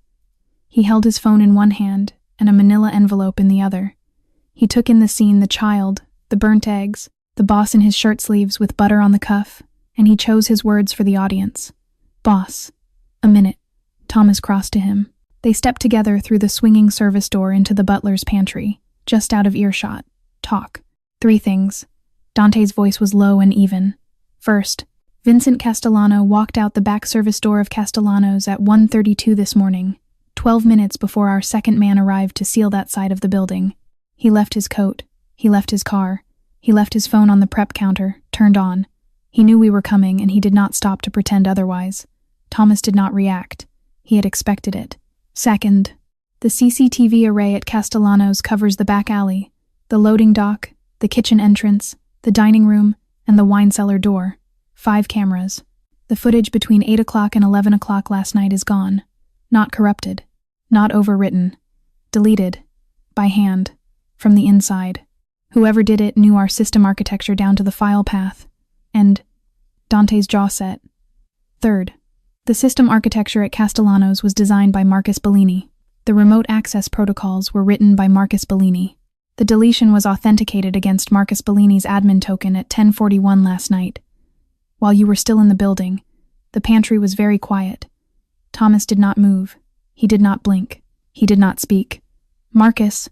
He held his phone in one hand and a manila envelope in the other. He took in the scene, the child, the burnt eggs, the boss in his shirt sleeves with butter on the cuff, and he chose his words for the audience. "Boss, a minute." Thomas crossed to him. They stepped together through the swinging service door into the butler's pantry, just out of earshot. "Talk. 3 things." Dante's voice was low and even. "First, Vincent Castellano walked out the back service door of Castellano's at 1:32 this morning, 12 minutes before our second man arrived to seal that side of the building. He left his coat. He left his car. He left his phone on the prep counter, turned on. He knew we were coming and he did not stop to pretend otherwise. Thomas did not react. He had expected it. Second, the CCTV array at Castellano's covers the back alley, the loading dock, the kitchen entrance, the dining room, and the wine cellar door. 5 cameras. The footage between 8 o'clock and 11 o'clock last night is gone. Not corrupted. Not overwritten. Deleted. By hand. From the inside. Whoever did it knew our system architecture down to the file path. And Dante's jaw set. Third, the system architecture at Castellano's was designed by Marcus Bellini. The remote access protocols were written by Marcus Bellini. The deletion was authenticated against Marcus Bellini's admin token at 10:41 last night. While you were still in the building, the pantry was very quiet. Thomas did not move. He did not blink. He did not speak. Marcus,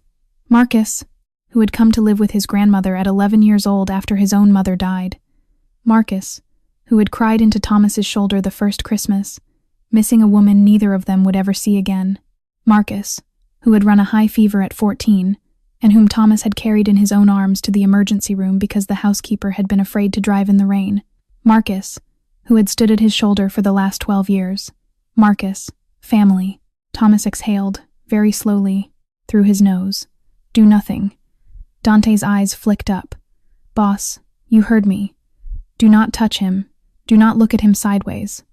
who had come to live with his grandmother at 11 years old after his own mother died. Marcus, who had cried into Thomas's shoulder the first Christmas, missing a woman neither of them would ever see again. Marcus, who had run a high fever at 14, and whom Thomas had carried in his own arms to the emergency room because the housekeeper had been afraid to drive in the rain. Marcus, who had stood at his shoulder for the last 12 years. Marcus, family. Thomas exhaled, very slowly, through his nose. Do nothing. Dante's eyes flicked up. Boss, you heard me. Do not touch him. Do not look at him sideways.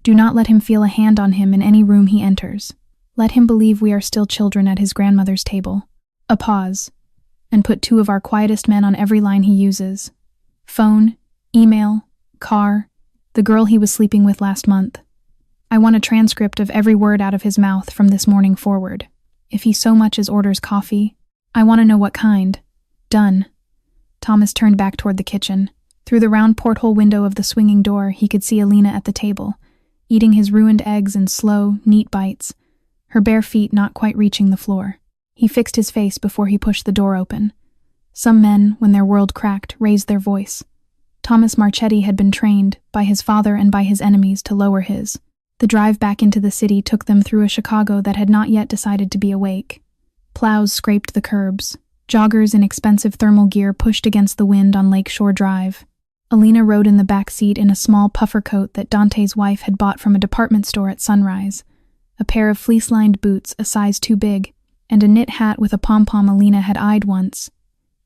Do not let him feel a hand on him in any room he enters. Let him believe we are still children at his grandmother's table. A pause, and put 2 of our quietest men on every line he uses. Phone, email, car, the girl he was sleeping with last month. I want a transcript of every word out of his mouth from this morning forward. If he so much as orders coffee, I want to know what kind. Done. Thomas turned back toward the kitchen. Through the round porthole window of the swinging door, he could see Alina at the table, eating his ruined eggs in slow, neat bites, her bare feet not quite reaching the floor. He fixed his face before he pushed the door open. Some men, when their world cracked, raised their voice. Thomas Marchetti had been trained, by his father and by his enemies, to lower his. The drive back into the city took them through a Chicago that had not yet decided to be awake. Plows scraped the curbs. Joggers in expensive thermal gear pushed against the wind on Lakeshore Drive. Alina rode in the back seat in a small puffer coat that Dante's wife had bought from a department store at Sunrise, a pair of fleece-lined boots a size too big, and a knit hat with a pom-pom Alina had eyed once,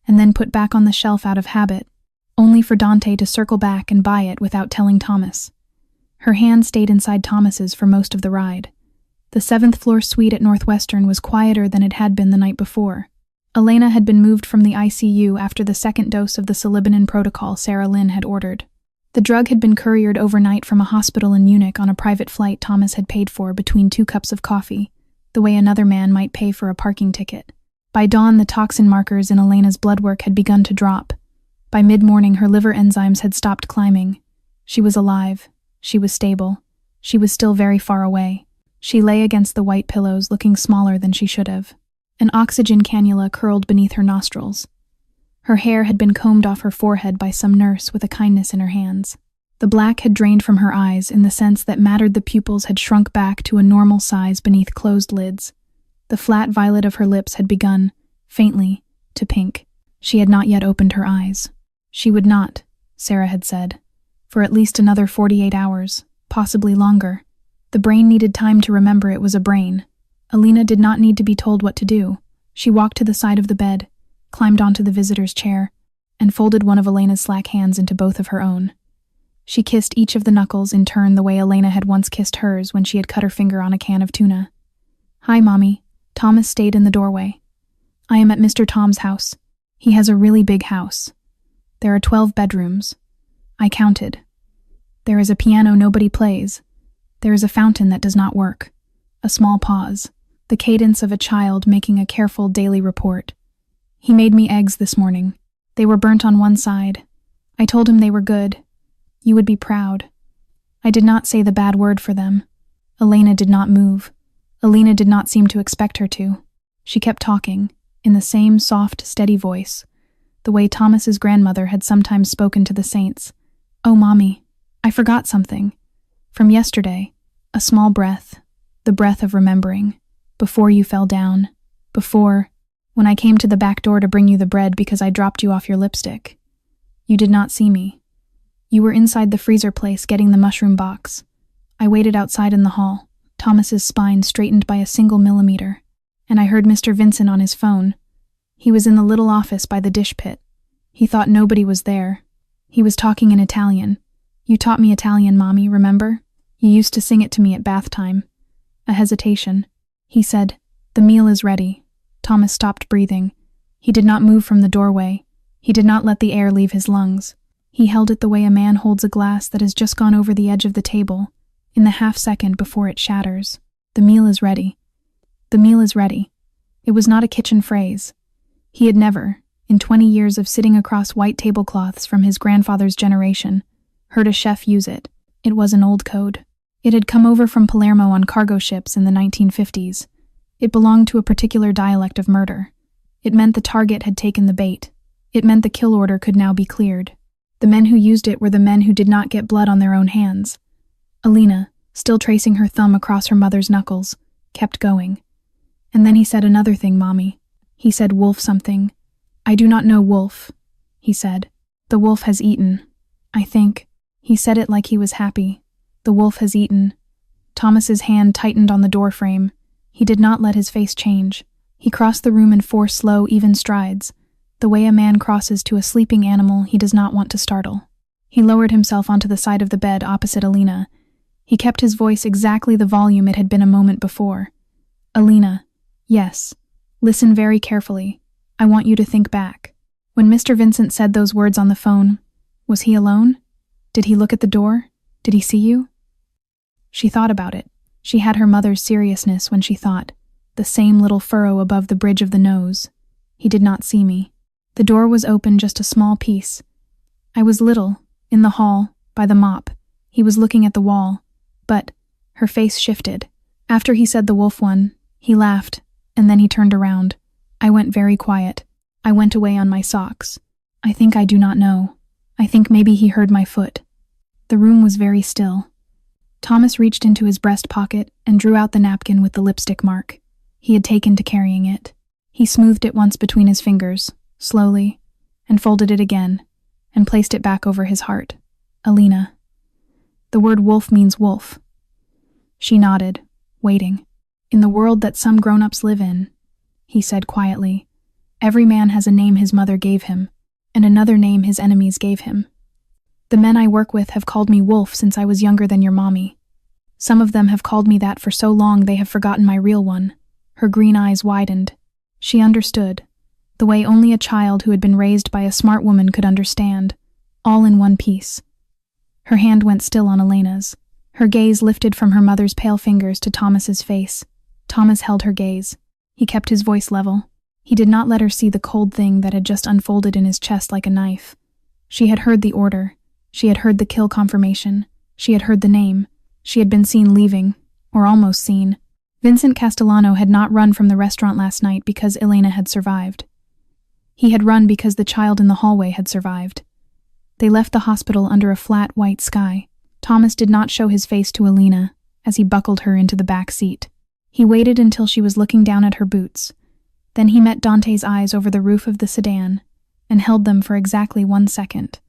and then put back on the shelf out of habit, only for Dante to circle back and buy it without telling Thomas. Her hand stayed inside Thomas's for most of the ride. The 7th-floor suite at Northwestern was quieter than it had been the night before. Elena had been moved from the ICU after the second dose of the Salibanin protocol Sarah Lynn had ordered. The drug had been couriered overnight from a hospital in Munich on a private flight Thomas had paid for between 2 cups of coffee, the way another man might pay for a parking ticket. By dawn, the toxin markers in Elena's blood work had begun to drop. By mid-morning, her liver enzymes had stopped climbing. She was alive. She was stable. She was still very far away. She lay against the white pillows, looking smaller than she should have. An oxygen cannula curled beneath her nostrils. Her hair had been combed off her forehead by some nurse with a kindness in her hands. The black had drained from her eyes in the sense that mattered the pupils had shrunk back to a normal size beneath closed lids. The flat violet of her lips had begun, faintly, to pink. She had not yet opened her eyes. She would not, Sarah had said, for at least another 48 hours, possibly longer. The brain needed time to remember it was a brain. Alina did not need to be told what to do. She walked to the side of the bed, climbed onto the visitor's chair, and folded one of Elena's slack hands into both of her own. She kissed each of the knuckles in turn the way Elena had once kissed hers when she had cut her finger on a can of tuna. "Hi, Mommy." Thomas stayed in the doorway. "I am at Mr. Tom's house. He has a really big house. There are 12 bedrooms. I counted. There is a piano nobody plays. There is a fountain that does not work." A small pause, the cadence of a child making a careful daily report. "He made me eggs this morning. They were burnt on one side. I told him they were good. You would be proud. I did not say the bad word for them." Elena did not move. Alina did not seem to expect her to. She kept talking, in the same soft, steady voice, the way Thomas's grandmother had sometimes spoken to the saints. "Oh, Mommy, I forgot something. From yesterday, a small breath, the breath of remembering, before you fell down, before, when I came to the back door to bring you the bread because I dropped you off your lipstick. You did not see me. You were inside the freezer place getting the mushroom box. I waited outside in the hall, Thomas's spine straightened by a single millimeter, and I heard Mr. Vincent on his phone. He was in the little office by the dish pit. He thought nobody was there. He was talking in Italian. You taught me Italian, Mommy, remember? You used to sing it to me at bath time." A hesitation. He said, "The meal is ready." Thomas stopped breathing. He did not move from the doorway. He did not let the air leave his lungs. He held it the way a man holds a glass that has just gone over the edge of the table, in the half-second before it shatters. "The meal is ready. The meal is ready." It was not a kitchen phrase. He had never, in 20 years of sitting across white tablecloths from his grandfather's generation, heard a chef use it. It was an old code. It had come over from Palermo on cargo ships in the 1950s. It belonged to a particular dialect of murder. It meant the target had taken the bait. It meant the kill order could now be cleared. The men who used it were the men who did not get blood on their own hands. Alina, still tracing her thumb across her mother's knuckles, kept going. "And then he said another thing, Mommy. He said wolf something. I do not know wolf," he said. "The wolf has eaten. I think." He said it like he was happy. "The wolf has eaten." Thomas's hand tightened on the door frame. He did not let his face change. He crossed the room in 4 slow, even strides, the way a man crosses to a sleeping animal he does not want to startle. He lowered himself onto the side of the bed opposite Alina. He kept his voice exactly the volume it had been a moment before. "Alina, yes. Listen very carefully. I want you to think back. When Mr. Vincent said those words on the phone, was he alone? Did he look at the door? Did he see you?" She thought about it. She had her mother's seriousness when she thought, the same little furrow above the bridge of the nose. "He did not see me. The door was open just a small piece. I was little, in the hall, by the mop. He was looking at the wall. But," her face shifted. "After he said the wolf one, he laughed, and then he turned around. I went very quiet. I went away on my socks. I think I do not know. I think maybe he heard my foot." The room was very still. Thomas reached into his breast pocket and drew out the napkin with the lipstick mark. He had taken to carrying it. He smoothed it once between his fingers, slowly, and folded it again, and placed it back over his heart. "Alina. The word wolf means wolf." She nodded, waiting. In the world that some grown-ups live in, he said quietly. Every man has a name his mother gave him, and another name his enemies gave him. The men I work with have called me Wolf since I was younger than your mommy. Some of them have called me that for so long they have forgotten my real one. Her green eyes widened. She understood, the way only a child who had been raised by a smart woman could understand, all in one piece. Her hand went still on Elena's. Her gaze lifted from her mother's pale fingers to Thomas's face. Thomas held her gaze. He kept his voice level. He did not let her see the cold thing that had just unfolded in his chest like a knife. She had heard the order. She had heard the kill confirmation. She had heard the name. She had been seen leaving, or almost seen. Vincent Castellano had not run from the restaurant last night because Elena had survived. He had run because the child in the hallway had survived. They left the hospital under a flat, white sky. Thomas did not show his face to Elena as he buckled her into the back seat. He waited until she was looking down at her boots. Then he met Dante's eyes over the roof of the sedan and held them for exactly 1 second.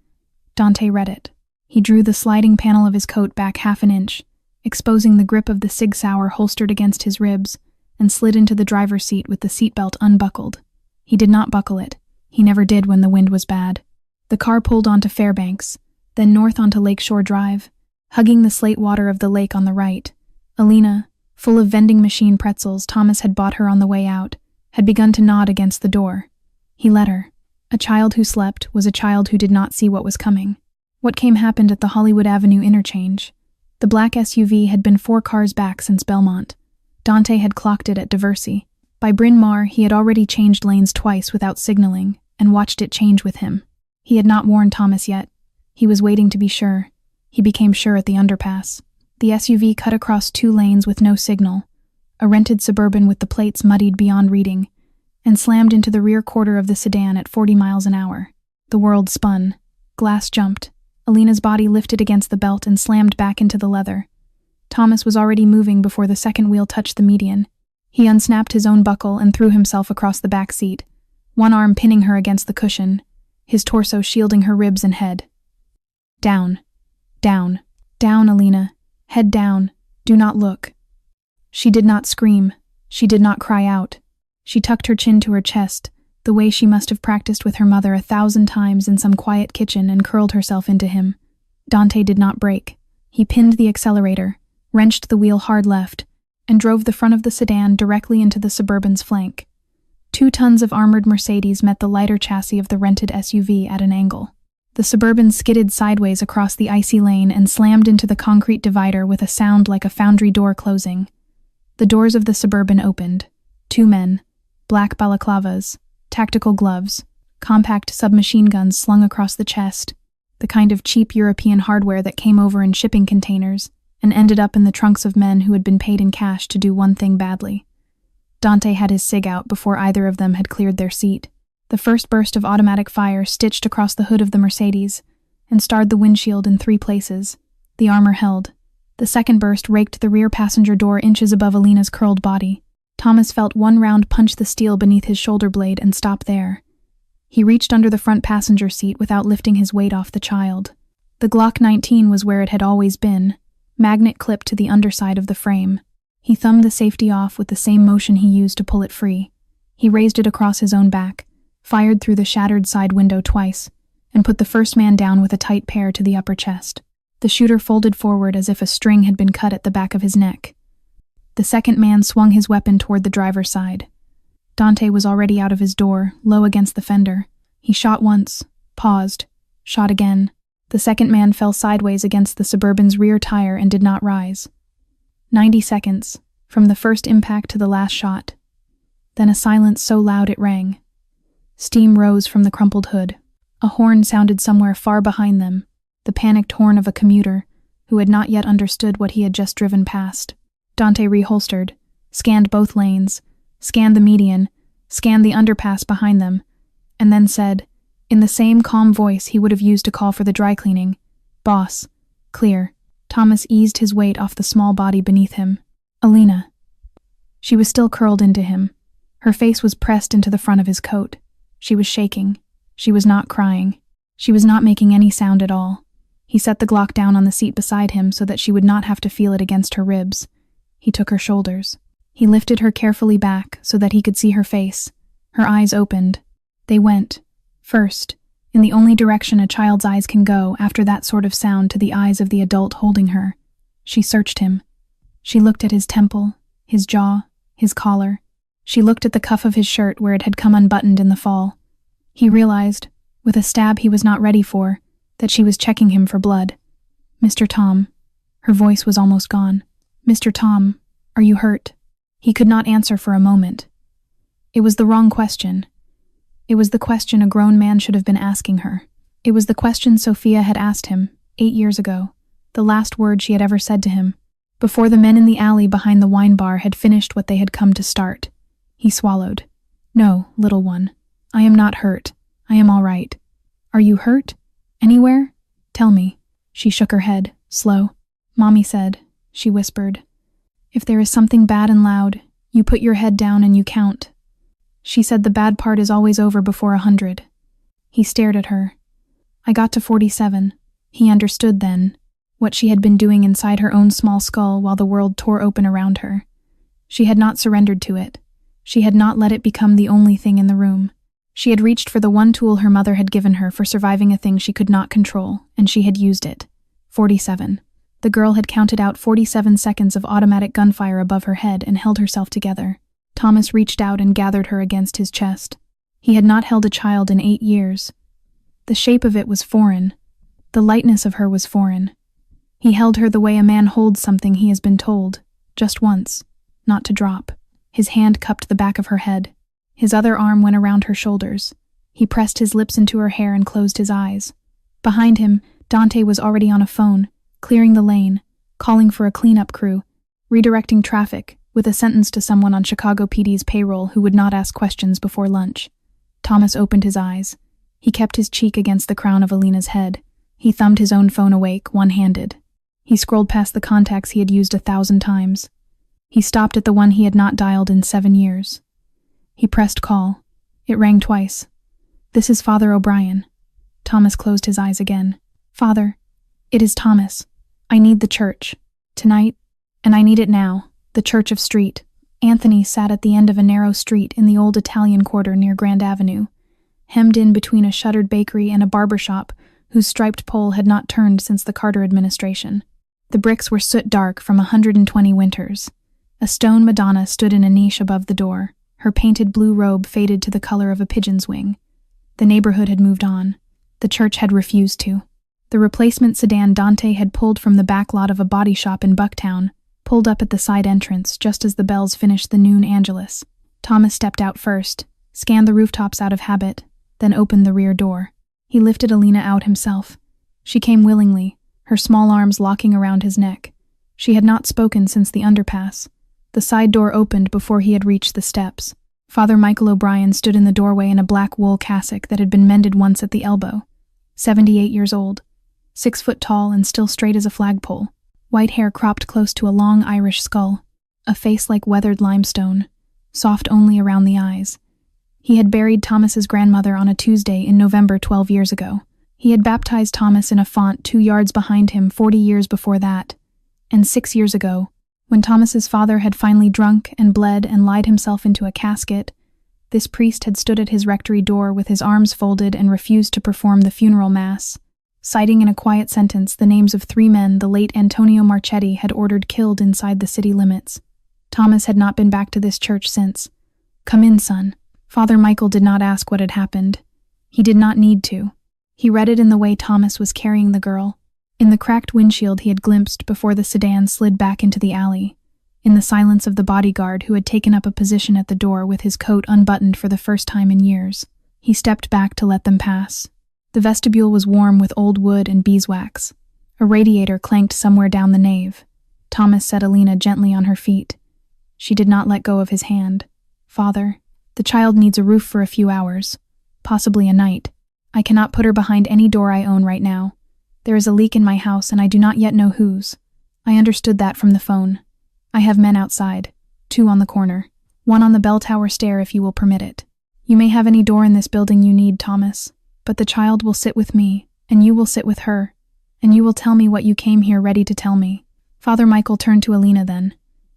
Dante read it. He drew the sliding panel of his coat back half an inch, exposing the grip of the Sig Sauer holstered against his ribs, and slid into the driver's seat with the seatbelt unbuckled. He did not buckle it. He never did when the wind was bad. The car pulled onto Fairbanks, then north onto Lakeshore Drive, hugging the slate water of the lake on the right. Elena, full of vending machine pretzels Thomas had bought her on the way out, had begun to nod against the door. He let her. A child who slept was a child who did not see what was coming. What came happened at the Hollywood Avenue interchange. The black SUV had been 4 cars back since Belmont. Dante had clocked it at Diversey. By Bryn Mawr, he had already changed lanes twice without signaling, and watched it change with him. He had not warned Thomas yet. He was waiting to be sure. He became sure at the underpass. The SUV cut across 2 lanes with no signal, a rented Suburban with the plates muddied beyond reading, and slammed into the rear quarter of the sedan at 40 miles an hour. The world spun. Glass jumped. Elena's body lifted against the belt and slammed back into the leather. Thomas was already moving before the second wheel touched the median. He unsnapped his own buckle and threw himself across the back seat, one arm pinning her against the cushion, his torso shielding her ribs and head. Down. Down. Down, Elena. Head down. Do not look. She did not scream. She did not cry out. She tucked her chin to her chest, the way she must have practiced with her mother 1,000 times in some quiet kitchen, and curled herself into him. Dante did not brake. He pinned the accelerator, wrenched the wheel hard left, and drove the front of the sedan directly into the Suburban's flank. 2 tons of armored Mercedes met the lighter chassis of the rented SUV at an angle. The Suburban skidded sideways across the icy lane and slammed into the concrete divider with a sound like a foundry door closing. The doors of the Suburban opened. 2 men, black balaclavas, tactical gloves, compact submachine guns slung across the chest, the kind of cheap European hardware that came over in shipping containers and ended up in the trunks of men who had been paid in cash to do one thing badly. Dante had his cig out before either of them had cleared their seat. The first burst of automatic fire stitched across the hood of the Mercedes and starred the windshield in 3 places. The armor held. The second burst raked the rear passenger door inches above Elena's curled body. Thomas felt one round punch the steel beneath his shoulder blade and stop there. He reached under the front passenger seat without lifting his weight off the child. The Glock 19 was where it had always been, magnet clipped to the underside of the frame. He thumbed the safety off with the same motion he used to pull it free. He raised it across his own back, fired through the shattered side window twice, and put the first man down with a tight pair to the upper chest. The shooter folded forward as if a string had been cut at the back of his neck. The second man swung his weapon toward the driver's side. Dante was already out of his door, low against the fender. He shot once, paused, shot again. The second man fell sideways against the Suburban's rear tire and did not rise. 90 seconds, from the first impact to the last shot. Then a silence so loud it rang. Steam rose from the crumpled hood. A horn sounded somewhere far behind them, the panicked horn of a commuter who had not yet understood what he had just driven past. Dante reholstered, scanned both lanes, scanned the median, scanned the underpass behind them, and then said, in the same calm voice he would have used to call for the dry cleaning, "Boss, clear." Thomas eased his weight off the small body beneath him. Elena. She was still curled into him. Her face was pressed into the front of his coat. She was shaking. She was not crying. She was not making any sound at all. He set the Glock down on the seat beside him so that she would not have to feel it against her ribs. He took her shoulders. He lifted her carefully back so that he could see her face. Her eyes opened. They went, first, in the only direction a child's eyes can go after that sort of sound, to the eyes of the adult holding her. She searched him. She looked at his temple, his jaw, his collar. She looked at the cuff of his shirt where it had come unbuttoned in the fall. He realized, with a stab he was not ready for, that she was checking him for blood. "Mr. Tom." Her voice was almost gone. "Mr. Tom, are you hurt?" He could not answer for a moment. It was the wrong question. It was the question a grown man should have been asking her. It was the question Sophia had asked him, 8 years ago, the last word she had ever said to him, before the men in the alley behind the wine bar had finished what they had come to start. He swallowed. "No, little one. I am not hurt. I am all right." "Are you hurt? Anywhere? Tell me." She shook her head, slow. "Mommy said," she whispered, "if there is something bad and loud, you put your head down and you count. She said the bad part is always over before 100. He stared at her. I got to 47. He understood then what she had been doing inside her own small skull while the world tore open around her. She had not surrendered to it. She had not let it become the only thing in the room. She had reached for the one tool her mother had given her for surviving a thing she could not control, and she had used it. 47. The girl had counted out 47 seconds of automatic gunfire above her head and held herself together. Thomas reached out and gathered her against his chest. He had not held a child in 8 years. The shape of it was foreign. The lightness of her was foreign. He held her the way a man holds something he has been told, just once, not to drop. His hand cupped the back of her head. His other arm went around her shoulders. He pressed his lips into her hair and closed his eyes. Behind him, Dante was already on a phone, clearing the lane, calling for a cleanup crew, redirecting traffic, with a sentence to someone on Chicago PD's payroll who would not ask questions before lunch. Thomas opened his eyes. He kept his cheek against the crown of Alina's head. He thumbed his own phone awake, one-handed. He scrolled past the contacts he had used 1,000 times. He stopped at the one he had not dialed in 7 years. He pressed call. It rang twice. "This is Father O'Brien." Thomas closed his eyes again. "Father, it is Thomas. I need the church. Tonight, and I need it now. The Church of Street." Anthony sat at the end of a narrow street in the old Italian quarter near Grand Avenue, hemmed in between a shuttered bakery and a barber shop whose striped pole had not turned since the Carter administration. The bricks were soot-dark from 120 winters. A stone Madonna stood in a niche above the door, her painted blue robe faded to the color of a pigeon's wing. The neighborhood had moved on. The church had refused to. The replacement sedan Dante had pulled from the back lot of a body shop in Bucktown pulled up at the side entrance just as the bells finished the noon Angelus. Thomas stepped out first, scanned the rooftops out of habit, then opened the rear door. He lifted Alina out himself. She came willingly, her small arms locking around his neck. She had not spoken since the underpass. The side door opened before he had reached the steps. Father Michael O'Brien stood in the doorway in a black wool cassock that had been mended once at the elbow. 78 years old, 6 foot tall and still straight as a flagpole. White hair cropped close to a long Irish skull, a face like weathered limestone, soft only around the eyes. He had buried Thomas's grandmother on a Tuesday in November 12 years ago. He had baptized Thomas in a font 2 yards behind him 40 years before that. And 6 years ago, when Thomas's father had finally drunk and bled and lied himself into a casket, this priest had stood at his rectory door with his arms folded and refused to perform the funeral mass, citing in a quiet sentence the names of 3 men the late Antonio Marchetti had ordered killed inside the city limits. Thomas had not been back to this church since. "Come in, son." Father Michael did not ask what had happened. He did not need to. He read it in the way Thomas was carrying the girl, in the cracked windshield he had glimpsed before the sedan slid back into the alley, in the silence of the bodyguard who had taken up a position at the door with his coat unbuttoned for the first time in years. He stepped back to let them pass. The vestibule was warm with old wood and beeswax. A radiator clanked somewhere down the nave. Thomas set Alina gently on her feet. She did not let go of his hand. "Father, the child needs a roof for a few hours, possibly a night. I cannot put her behind any door I own right now. There is a leak in my house and I do not yet know whose. I understood that from the phone. I have men outside, 2 on the corner, 1 on the bell tower stair if you will permit it. You may have any door in this building you need, Thomas, but the child will sit with me, and you will sit with her, and you will tell me what you came here ready to tell me." Father Michael turned to Alina then.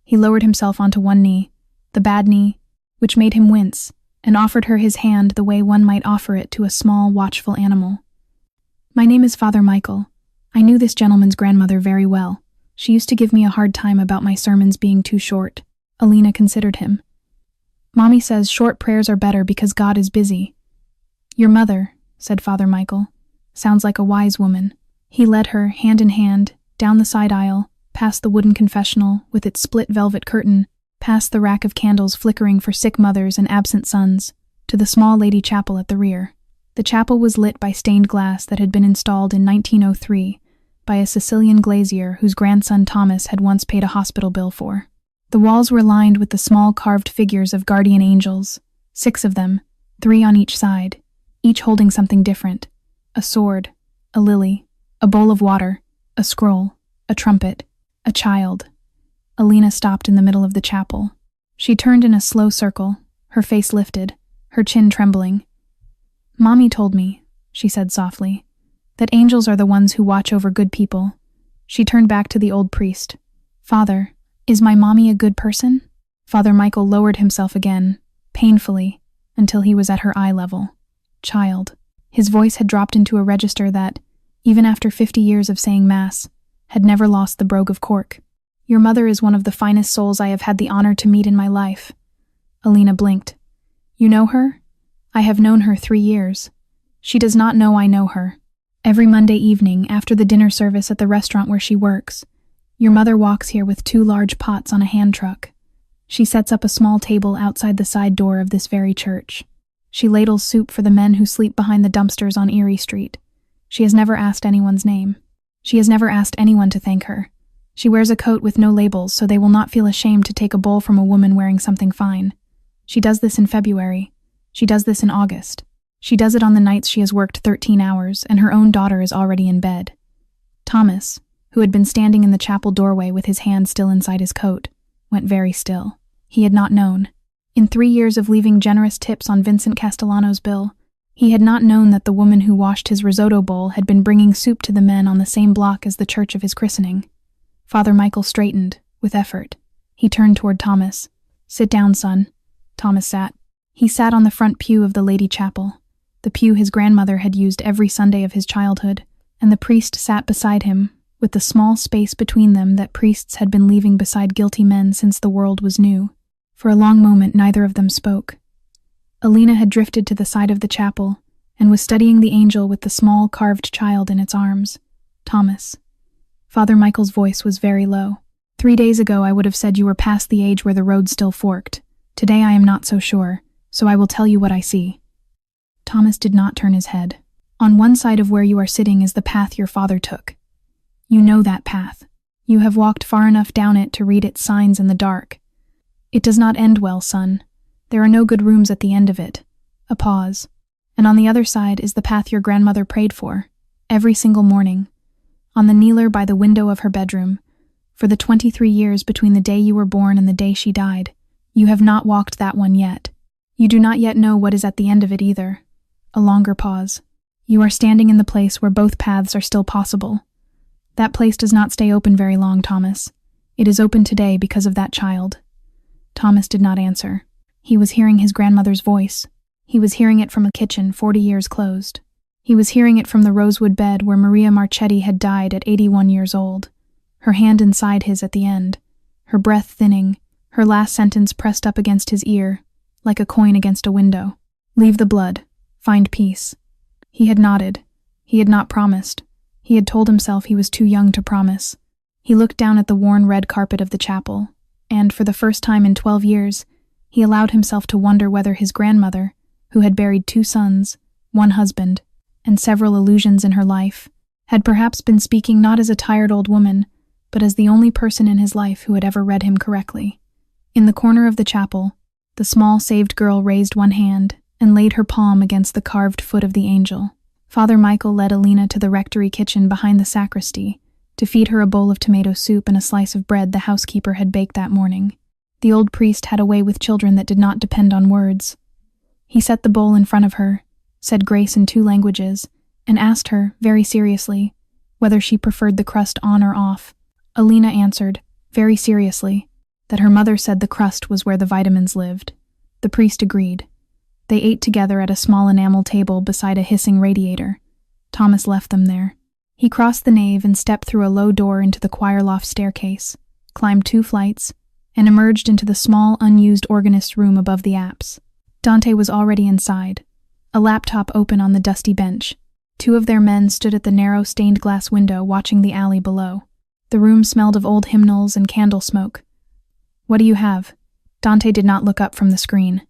He lowered himself onto one knee, the bad knee, which made him wince, and offered her his hand the way one might offer it to a small, watchful animal. My name is Father Michael. I knew this gentleman's grandmother very well. She used to give me a hard time about my sermons being too short. Alina considered him. Mommy says short prayers are better because God is busy. Your mother, said Father Michael, sounds like a wise woman. He led her, hand in hand, down the side aisle, past the wooden confessional with its split velvet curtain, past the rack of candles flickering for sick mothers and absent sons, to the small lady chapel at the rear. The chapel was lit by stained glass that had been installed in 1903 by a Sicilian glazier whose grandson Thomas had once paid a hospital bill for. The walls were lined with the small carved figures of guardian angels, 6 of them, 3 on each side, each holding something different: a sword, a lily, a bowl of water, a scroll, a trumpet, a child. Alina stopped in the middle of the chapel. She turned in a slow circle, her face lifted, her chin trembling. Mommy told me, she said softly, that angels are the ones who watch over good people. She turned back to the old priest. Father, is my mommy a good person? Father Michael lowered himself again, painfully, until he was at her eye level. Child. His voice had dropped into a register that, even after 50 years of saying Mass, had never lost the brogue of cork. Your mother is one of the finest souls I have had the honor to meet in my life. Alina blinked. You know her? I have known her 3 years. She does not know I know her. Every Monday evening, after the dinner service at the restaurant where she works, your mother walks here with 2 large pots on a hand truck. She sets up a small table outside the side door of this very church. She ladles soup for the men who sleep behind the dumpsters on Erie Street. She has never asked anyone's name. She has never asked anyone to thank her. She wears a coat with no labels so they will not feel ashamed to take a bowl from a woman wearing something fine. She does this in February. She does this in August. She does it on the nights she has worked 13 hours and her own daughter is already in bed. Thomas, who had been standing in the chapel doorway with his hand still inside his coat, went very still. He had not known. In 3 years of leaving generous tips on Vincent Castellano's bill, he had not known that the woman who washed his risotto bowl had been bringing soup to the men on the same block as the church of his christening. Father Michael straightened, with effort. He turned toward Thomas. Sit down, son. Thomas sat. He sat on the front pew of the Lady Chapel, the pew his grandmother had used every Sunday of his childhood, and the priest sat beside him, with the small space between them that priests had been leaving beside guilty men since the world was new. For a long moment neither of them spoke. Alina had drifted to the side of the chapel and was studying the angel with the small carved child in its arms. Thomas. Father Michael's voice was very low. 3 days ago I would have said you were past the age where the road still forked. Today I am not so sure, so I will tell you what I see. Thomas did not turn his head. On one side of where you are sitting is the path your father took. You know that path. You have walked far enough down it to read its signs in the dark. It does not end well, son. There are no good rooms at the end of it. A pause. And on the other side is the path your grandmother prayed for, every single morning, on the kneeler by the window of her bedroom, for the 23 years between the day you were born and the day she died. You have not walked that one yet. You do not yet know what is at the end of it either. A longer pause. You are standing in the place where both paths are still possible. That place does not stay open very long, Thomas. It is open today because of that child. Thomas did not answer. He was hearing his grandmother's voice. He was hearing it from a kitchen 40 years closed. He was hearing it from the rosewood bed where Maria Marchetti had died at 81 years old, her hand inside his at the end, her breath thinning, her last sentence pressed up against his ear, like a coin against a window. Leave the blood. Find peace. He had nodded. He had not promised. He had told himself he was too young to promise. He looked down at the worn red carpet of the chapel, and for the first time in 12 years, he allowed himself to wonder whether his grandmother, who had buried 2 sons, 1 husband, and several illusions in her life, had perhaps been speaking not as a tired old woman, but as the only person in his life who had ever read him correctly. In the corner of the chapel, the small saved girl raised one hand and laid her palm against the carved foot of the angel. Father Michael led Alina to the rectory kitchen behind the sacristy to feed her a bowl of tomato soup and a slice of bread the housekeeper had baked that morning. The old priest had a way with children that did not depend on words. He set the bowl in front of her, said grace in 2 languages, and asked her, very seriously, whether she preferred the crust on or off. Alina answered, very seriously, that her mother said the crust was where the vitamins lived. The priest agreed. They ate together at a small enamel table beside a hissing radiator. Thomas left them there. He crossed the nave and stepped through a low door into the choir loft staircase, climbed 2 flights, and emerged into the small, unused organist's room above the apse. Dante was already inside, a laptop open on the dusty bench. 2 of their men stood at the narrow stained glass window watching the alley below. The room smelled of old hymnals and candle smoke. "What do you have?" Dante did not look up from the screen.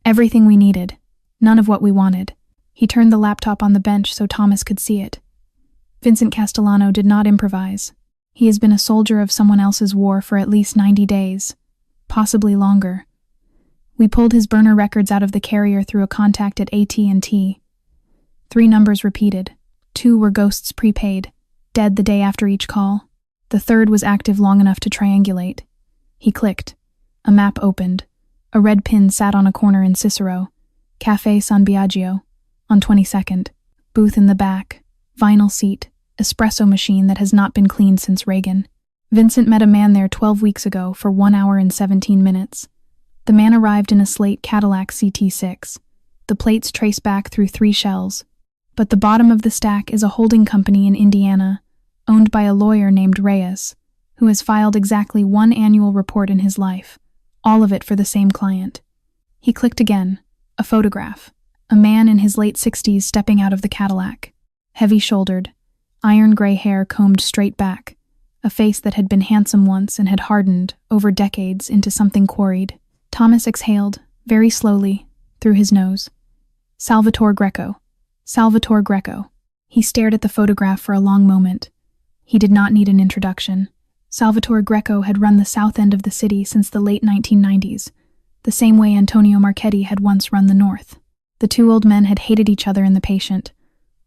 "Everything we needed. None of what we wanted." He turned the laptop on the bench so Thomas could see it. Vincent Castellano did not improvise. He has been a soldier of someone else's war for at least 90 days, possibly longer. We pulled his burner records out of the carrier through a contact at AT&T. 3 numbers repeated. 2 were ghosts prepaid, dead the day after each call. The 3rd was active long enough to triangulate. He clicked. A map opened. A red pin sat on a corner in Cicero. Café San Biagio. On 22nd. Booth in the back. Vinyl seat. Espresso machine that has not been cleaned since Reagan. Vincent met a man there 12 weeks ago for 1 hour and 17 minutes. The man arrived in a slate Cadillac CT6. The plates trace back through 3 shells. But the bottom of the stack is a holding company in Indiana, owned by a lawyer named Reyes, who has filed exactly 1 annual report in his life, all of it for the same client. He clicked again. A photograph. A man in his late 60s stepping out of the Cadillac. Heavy-shouldered, iron gray hair combed straight back, a face that had been handsome once and had hardened, over decades, into something quarried. Thomas exhaled, very slowly, through his nose. Salvatore Greco. Salvatore Greco. He stared at the photograph for a long moment. He did not need an introduction. Salvatore Greco had run the south end of the city since the late 1990s, the same way Antonio Marchetti had once run the north. The 2 old men had hated each other in the patient,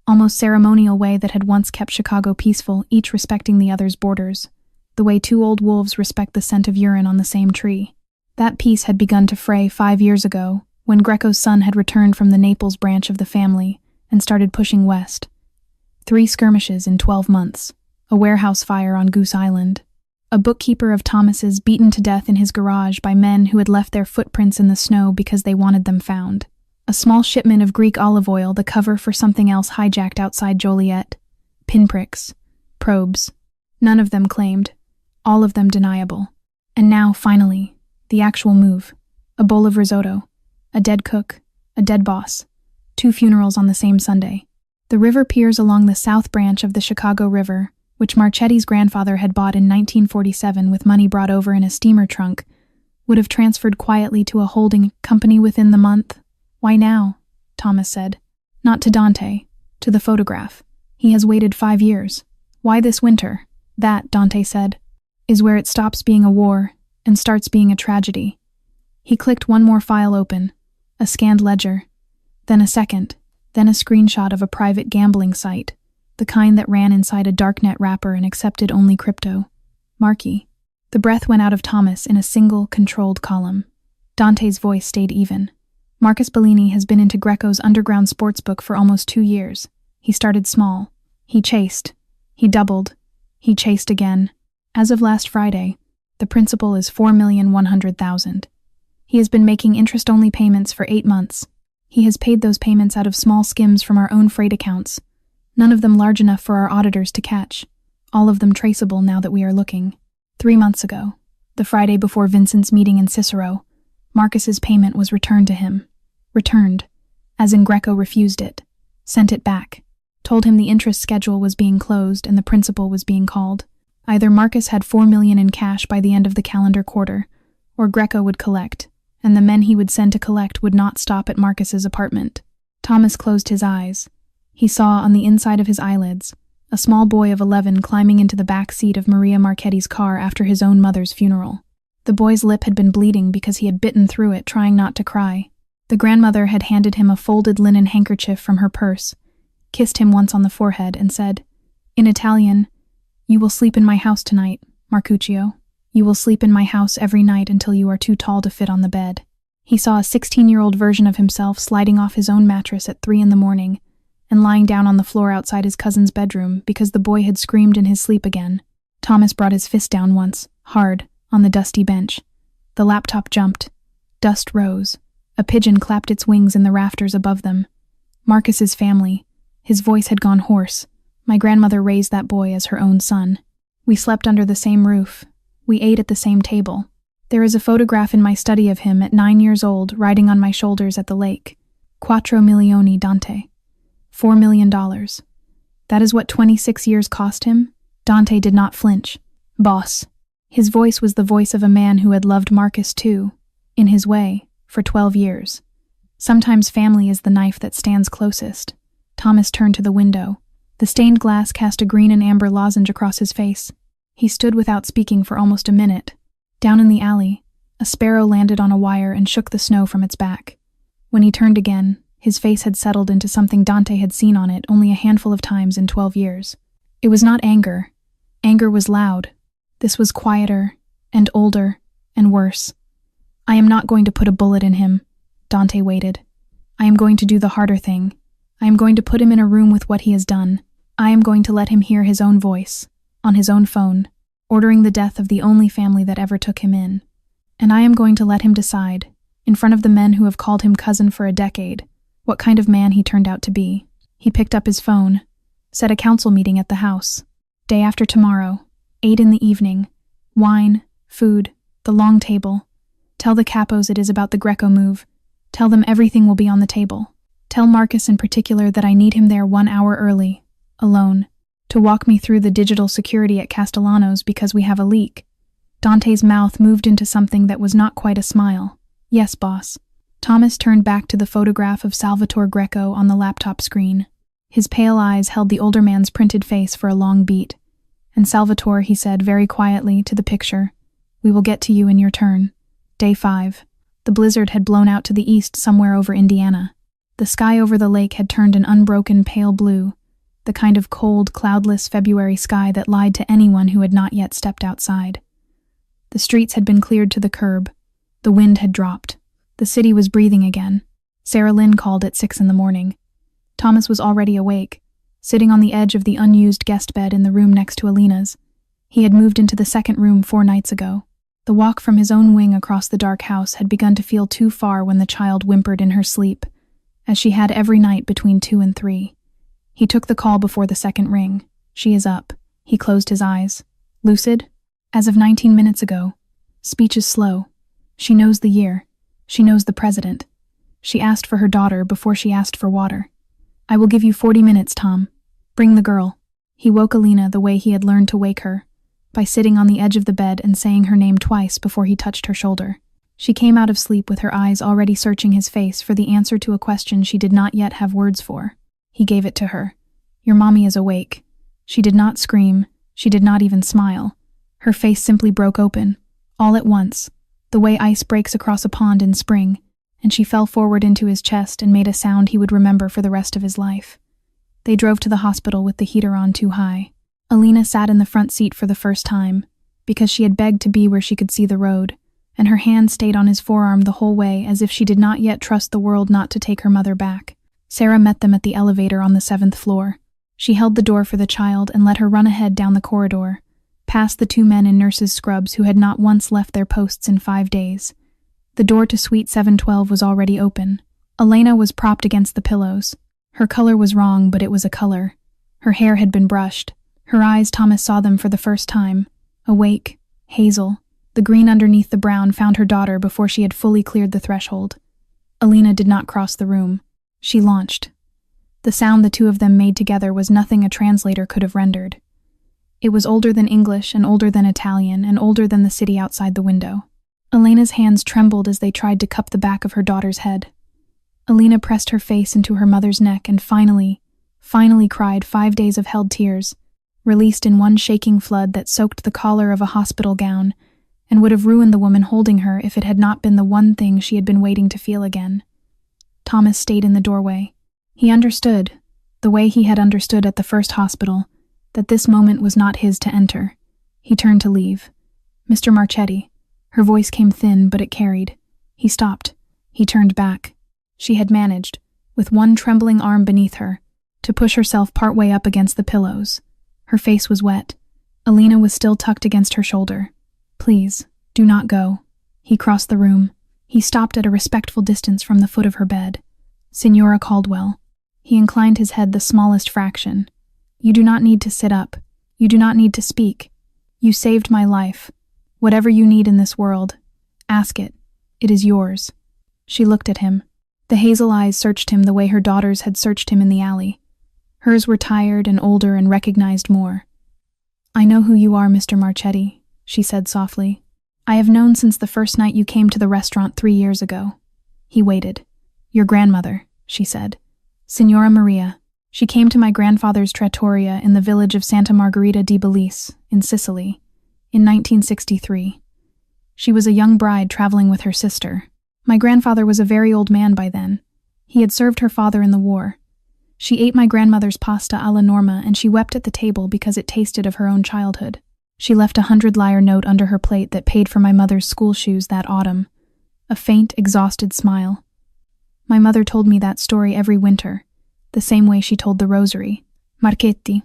almost ceremonial way that had once kept Chicago peaceful, each respecting the other's borders, the way 2 old wolves respect the scent of urine on the same tree. That peace had begun to fray 5 years ago, when Greco's son had returned from the Naples branch of the family and started pushing west. 3 skirmishes in 12 months, a warehouse fire on Goose Island, a bookkeeper of Thomas's beaten to death in his garage by men who had left their footprints in the snow because they wanted them found, a small shipment of Greek olive oil, the cover for something else hijacked outside Joliet, pinpricks, probes. None of them claimed, all of them deniable. And now, finally, the actual move. A bowl of risotto, a dead cook, a dead boss, 2 funerals on the same Sunday. The river piers along the south branch of the Chicago River, which Marchetti's grandfather had bought in 1947 with money brought over in a steamer trunk, would have transferred quietly to a holding company within the month. "Why now?" Thomas said. "Not to Dante, to the photograph. He has waited 5 years. Why this winter?" "That," Dante said, "is where it stops being a war and starts being a tragedy." He clicked 1 more file open, a scanned ledger, then a second, then a screenshot of a private gambling site, the kind that ran inside a darknet wrapper and accepted only crypto. Marquee. The breath went out of Thomas in a single, controlled column. Dante's voice stayed even. "Marcus Bellini has been into Greco's underground sportsbook for almost 2 years. He started small. He chased. He doubled. He chased again. As of last Friday, the principal is $4,100,000. He has been making interest-only payments for 8 months. He has paid those payments out of small skims from our own freight accounts, none of them large enough for our auditors to catch, all of them traceable now that we are looking. 3 months ago, the Friday before Vincent's meeting in Cicero, Marcus's payment was returned to him. Returned, as in Greco refused it, sent it back, told him the interest schedule was being closed and the principal was being called. Either Marcus had $4 million in cash by the end of the calendar quarter, or Greco would collect, and the men he would send to collect would not stop at Marcus's apartment. Thomas closed his eyes. He saw on the inside of his eyelids a small boy of 11 climbing into the back seat of Maria Marchetti's car after his own mother's funeral. The boy's lip had been bleeding because he had bitten through it, trying not to cry. The grandmother had handed him a folded linen handkerchief from her purse, kissed him once on the forehead, and said, in Italian, "You will sleep in my house tonight, Marcuccio. You will sleep in my house every night until you are too tall to fit on the bed." He saw a 16-year-old version of himself sliding off his own mattress at 3 a.m. and lying down on the floor outside his cousin's bedroom because the boy had screamed in his sleep again. Thomas brought his fist down once, hard, on the dusty bench. The laptop jumped. Dust rose. A pigeon clapped its wings in the rafters above them. Marcus's family. His voice had gone hoarse. My grandmother raised that boy as her own son. We slept under the same roof. We ate at the same table. There is a photograph in my study of him at 9 years old, riding on my shoulders at the lake. 4 milioni Dante. $4 million. That is what 26 years cost him? Dante did not flinch. Boss. His voice was the voice of a man who had loved Marcus too, in his way, for 12 years. Sometimes family is the knife that stands closest. Thomas turned to the window. The stained glass cast a green and amber lozenge across his face. He stood without speaking for almost a minute. Down in the alley, a sparrow landed on a wire and shook the snow from its back. When he turned again, his face had settled into something Dante had seen on it only a handful of times in 12 years. It was not anger. Anger was loud. This was quieter, and older, and worse. I am not going to put a bullet in him. Dante waited. I am going to do the harder thing. I am going to put him in a room with what he has done. I am going to let him hear his own voice, on his own phone, ordering the death of the only family that ever took him in. And I am going to let him decide, in front of the men who have called him cousin for a decade, what kind of man he turned out to be. He picked up his phone, set a council meeting at the house. Day after tomorrow, 8 in the evening. Wine, food, the long table. Tell the capos it is about the Greco move. Tell them everything will be on the table. Tell Marcus in particular that I need him there 1 hour early, alone, to walk me through the digital security at Castellano's because we have a leak. Dante's mouth moved into something that was not quite a smile. Yes, boss. Thomas turned back to the photograph of Salvatore Greco on the laptop screen. His pale eyes held the older man's printed face for a long beat. And Salvatore, he said very quietly to the picture, we will get to you in your turn. Day 5. The blizzard had blown out to the east somewhere over Indiana. The sky over the lake had turned an unbroken pale blue, the kind of cold, cloudless February sky that lied to anyone who had not yet stepped outside. The streets had been cleared to the curb. The wind had dropped. The city was breathing again. Sarah Lynn called at 6 in the morning. Thomas was already awake, sitting on the edge of the unused guest bed in the room next to Alina's. He had moved into the second room 4 nights ago. The walk from his own wing across the dark house had begun to feel too far when the child whimpered in her sleep, as she had every night between 2 and 3. He took the call before the second ring. She is up. He closed his eyes. Lucid? As of 19 minutes ago. Speech is slow. She knows the year. She knows the president. She asked for her daughter before she asked for water. I will give you 40 minutes, Tom. Bring the girl. He woke Alina the way he had learned to wake her, by sitting on the edge of the bed and saying her name twice before he touched her shoulder. She came out of sleep with her eyes already searching his face for the answer to a question she did not yet have words for. He gave it to her. Your mommy is awake. She did not scream. She did not even smile. Her face simply broke open, all at once, the way ice breaks across a pond in spring, and she fell forward into his chest and made a sound he would remember for the rest of his life. They drove to the hospital with the heater on too high. Alina sat in the front seat for the first time, because she had begged to be where she could see the road, and her hand stayed on his forearm the whole way as if she did not yet trust the world not to take her mother back. Sarah met them at the elevator on the 7th floor. She held the door for the child and let her run ahead down the corridor, past the 2 men in nurses' scrubs who had not once left their posts in 5 days. The door to suite 712 was already open. Elena was propped against the pillows. Her color was wrong, but it was a color. Her hair had been brushed. Her eyes, Thomas saw them for the first time. Awake, hazel. The green underneath the brown found her daughter before she had fully cleared the threshold. Alina did not cross the room. She launched. The sound the 2 of them made together was nothing a translator could have rendered. It was older than English and older than Italian and older than the city outside the window. Elena's hands trembled as they tried to cup the back of her daughter's head. Alina pressed her face into her mother's neck and finally cried 5 days of held tears, released in one shaking flood that soaked the collar of a hospital gown and would have ruined the woman holding her if it had not been the one thing she had been waiting to feel again. Thomas stayed in the doorway. He understood, the way he had understood at the first hospital, that this moment was not his to enter. He turned to leave. Mr. Marchetti. Her voice came thin, but it carried. He stopped. He turned back. She had managed, with one trembling arm beneath her, to push herself partway up against the pillows. Her face was wet. Alina was still tucked against her shoulder. Please, do not go. He crossed the room. He stopped at a respectful distance from the foot of her bed. "Signora Caldwell." He inclined his head the smallest fraction. "You do not need to sit up. You do not need to speak. You saved my life. Whatever you need in this world, ask it. It is yours." She looked at him. The hazel eyes searched him the way her daughter's had searched him in the alley. Hers were tired and older and recognized more. "I know who you are, Mr. Marchetti," she said softly. "I have known since the first night you came to the restaurant 3 years ago." He waited. "Your grandmother," she said. "Signora Maria. She came to my grandfather's trattoria in the village of Santa Margherita di Belice, in Sicily, in 1963. She was a young bride traveling with her sister. My grandfather was a very old man by then. He had served her father in the war. She ate my grandmother's pasta alla norma and she wept at the table because it tasted of her own childhood. She left a 100-lire note under her plate that paid for my mother's school shoes that autumn. A faint, exhausted smile. My mother told me that story every winter, the same way she told the rosary. Marchetti.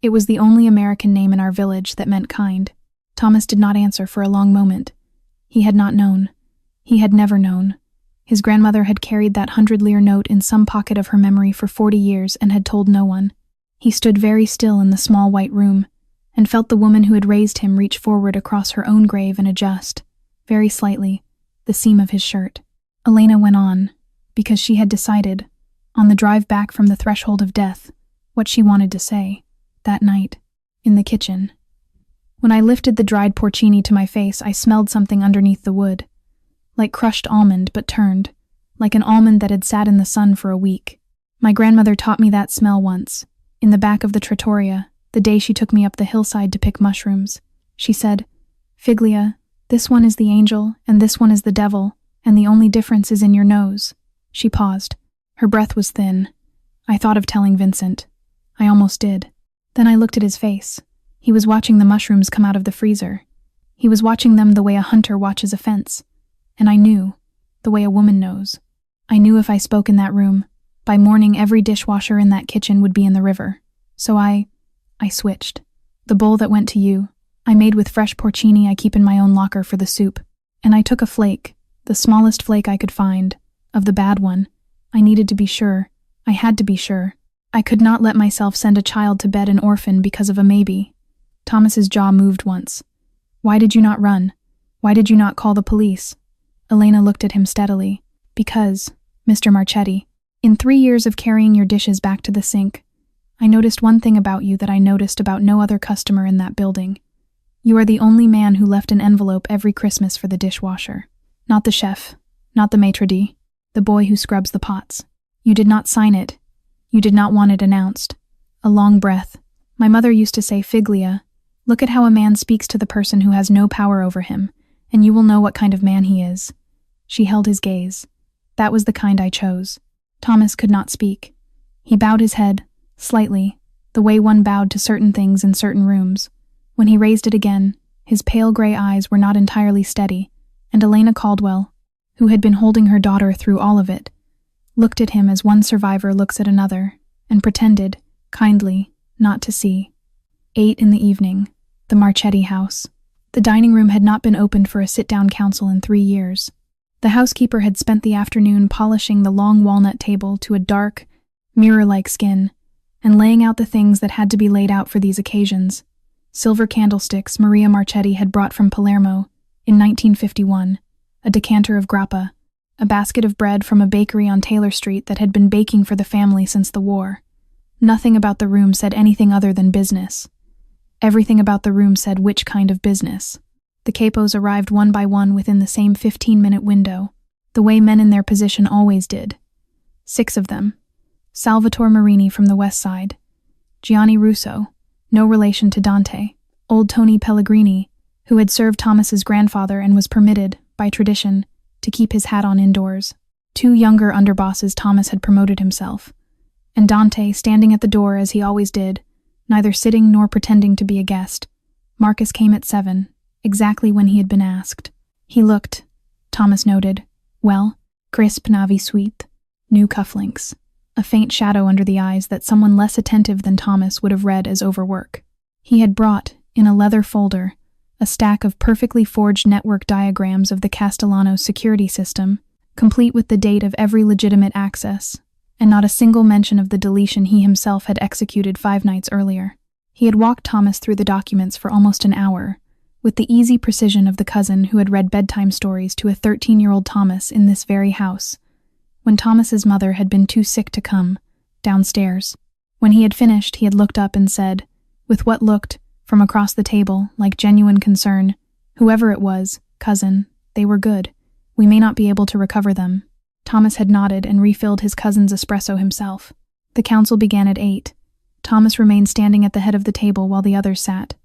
It was the only American name in our village that meant kind. Thomas did not answer for a long moment. He had not known. He had never known. His grandmother had carried that 100-lire note in some pocket of her memory for 40 years and had told no one. He stood very still in the small white room and felt the woman who had raised him reach forward across her own grave and adjust, very slightly, the seam of his shirt. Elena went on, because she had decided, on the drive back from the threshold of death, what she wanted to say, that night, in the kitchen. "When I lifted the dried porcini to my face, I smelled something underneath the wood. Like crushed almond, but turned, like an almond that had sat in the sun for a week. My grandmother taught me that smell once, in the back of the trattoria, the day she took me up the hillside to pick mushrooms. She said, 'Figlia, this one is the angel, and this one is the devil, and the only difference is in your nose.'" She paused. Her breath was thin. I thought of telling Vincent. I almost did. Then I looked at his face. He was watching the mushrooms come out of the freezer. He was watching them the way a hunter watches a fence. And I knew, the way a woman knows. I knew if I spoke in that room, by morning every dishwasher in that kitchen would be in the river. So I switched. The bowl that went to you, I made with fresh porcini I keep in my own locker for the soup. And I took a flake, the smallest flake I could find, of the bad one. I needed to be sure. I had to be sure. I could not let myself send a child to bed an orphan because of a maybe. Thomas's jaw moved once. "Why did you not run? Why did you not call the police?" Elena looked at him steadily. "Because, Mr. Marchetti, in 3 years of carrying your dishes back to the sink, I noticed one thing about you that I noticed about no other customer in that building. You are the only man who left an envelope every Christmas for the dishwasher. Not the chef, not the maitre d', the boy who scrubs the pots. You did not sign it. You did not want it announced." A long breath. "My mother used to say, 'Figlia, look at how a man speaks to the person who has no power over him, and you will know what kind of man he is.'" She held his gaze. "That was the kind I chose." Thomas could not speak. He bowed his head, slightly, the way one bowed to certain things in certain rooms. When he raised it again, his pale gray eyes were not entirely steady, and Elena Caldwell, who had been holding her daughter through all of it, looked at him as one survivor looks at another, and pretended, kindly, not to see. 8 in the evening, the Marchetti house. The dining room had not been opened for a sit-down council in 3 years. The housekeeper had spent the afternoon polishing the long walnut table to a dark, mirror-like skin, and laying out the things that had to be laid out for these occasions. Silver candlesticks Maria Marchetti had brought from Palermo in 1951, a decanter of grappa, a basket of bread from a bakery on Taylor Street that had been baking for the family since the war. Nothing about the room said anything other than business. Everything about the room said which kind of business. The capos arrived one by one within the same 15-minute window, the way men in their position always did. 6 of them. Salvatore Marini from the West Side, Gianni Russo, no relation to Dante, old Tony Pellegrini, who had served Thomas's grandfather and was permitted, by tradition, to keep his hat on indoors, 2 younger underbosses Thomas had promoted himself, and Dante standing at the door as he always did, neither sitting nor pretending to be a guest. Marcus came at 7, exactly when he had been asked. He looked, Thomas noted, well, crisp navy sweet, new cufflinks, a faint shadow under the eyes that someone less attentive than Thomas would have read as overwork. He had brought, in a leather folder, a stack of perfectly forged network diagrams of the Castellano's security system, complete with the date of every legitimate access, and not a single mention of the deletion he himself had executed 5 nights earlier. He had walked Thomas through the documents for almost an hour, with the easy precision of the cousin who had read bedtime stories to a 13-year-old Thomas in this very house, when Thomas's mother had been too sick to come, downstairs. When he had finished, he had looked up and said, with what looked, from across the table, like genuine concern, "Whoever it was, cousin, they were good. We may not be able to recover them." Thomas had nodded and refilled his cousin's espresso himself. The council began at 8. Thomas remained standing at the head of the table while the others sat.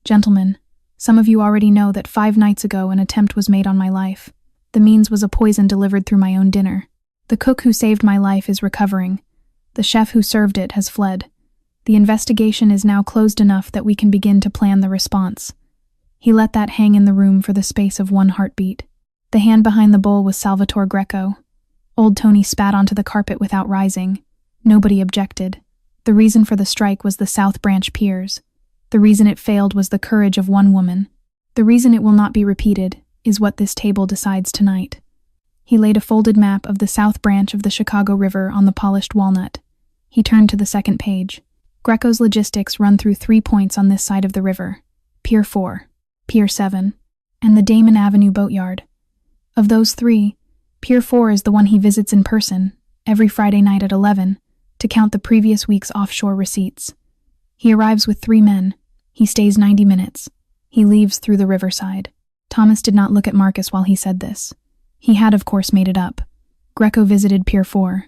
"Gentlemen, some of you already know that 5 nights ago an attempt was made on my life. The means was a poison delivered through my own dinner. The cook who saved my life is recovering. The chef who served it has fled. The investigation is now closed enough that we can begin to plan the response." He let that hang in the room for the space of 1 heartbeat. The hand behind the bowl was Salvatore Greco. Old Tony spat onto the carpet without rising. Nobody objected. The reason for the strike was the South Branch Piers. The reason it failed was the courage of one woman. The reason it will not be repeated is what this table decides tonight. He laid a folded map of the South Branch of the Chicago River on the polished walnut. He turned to the second page. Greco's logistics run through 3 points on this side of the river: Pier 4, Pier 7, and the Damon Avenue boatyard. Of those 3, Pier 4 is the one he visits in person, every Friday night at 11, to count the previous week's offshore receipts. He arrives with 3 men. He stays 90 minutes. He leaves through the riverside. Thomas did not look at Marcus while he said this. He had, of course, made it up. Greco visited Pier 4.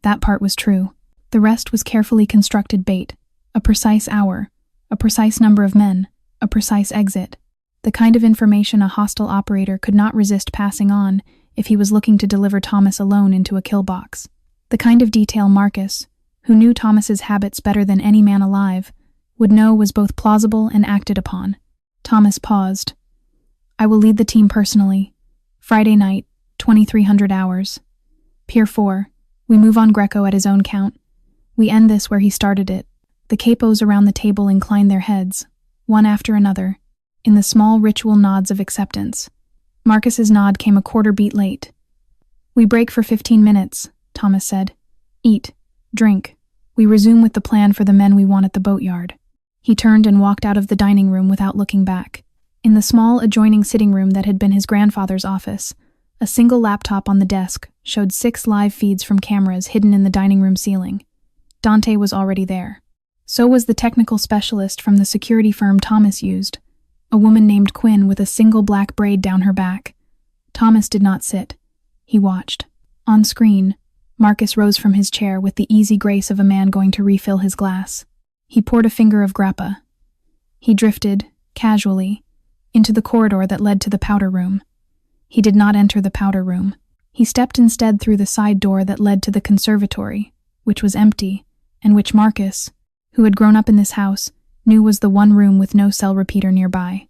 That part was true. The rest was carefully constructed bait. A precise hour, a precise number of men, a precise exit. The kind of information a hostile operator could not resist passing on if he was looking to deliver Thomas alone into a kill box. The kind of detail Marcus, who knew Thomas's habits better than any man alive, would know was both plausible and acted upon. Thomas paused. "I will lead the team personally. Friday night, 2300 hours. Pier 4. We move on Greco at his own count. We end this where he started it." The capos around the table inclined their heads, one after another, in the small ritual nods of acceptance. Marcus's nod came a quarter beat late. "We break for 15 minutes, Thomas said. "Eat, drink. We resume with the plan for the men we want at the boatyard." He turned and walked out of the dining room without looking back. In the small adjoining sitting room that had been his grandfather's office, a single laptop on the desk showed 6 live feeds from cameras hidden in the dining room ceiling. Dante was already there. So was the technical specialist from the security firm Thomas used, a woman named Quinn with a single black braid down her back. Thomas did not sit. He watched. On screen, Marcus rose from his chair with the easy grace of a man going to refill his glass. He poured a finger of grappa. He drifted, casually, into the corridor that led to the powder room. He did not enter the powder room. He stepped instead through the side door that led to the conservatory, which was empty, and which Marcus, who had grown up in this house, knew was the one room with no cell repeater nearby.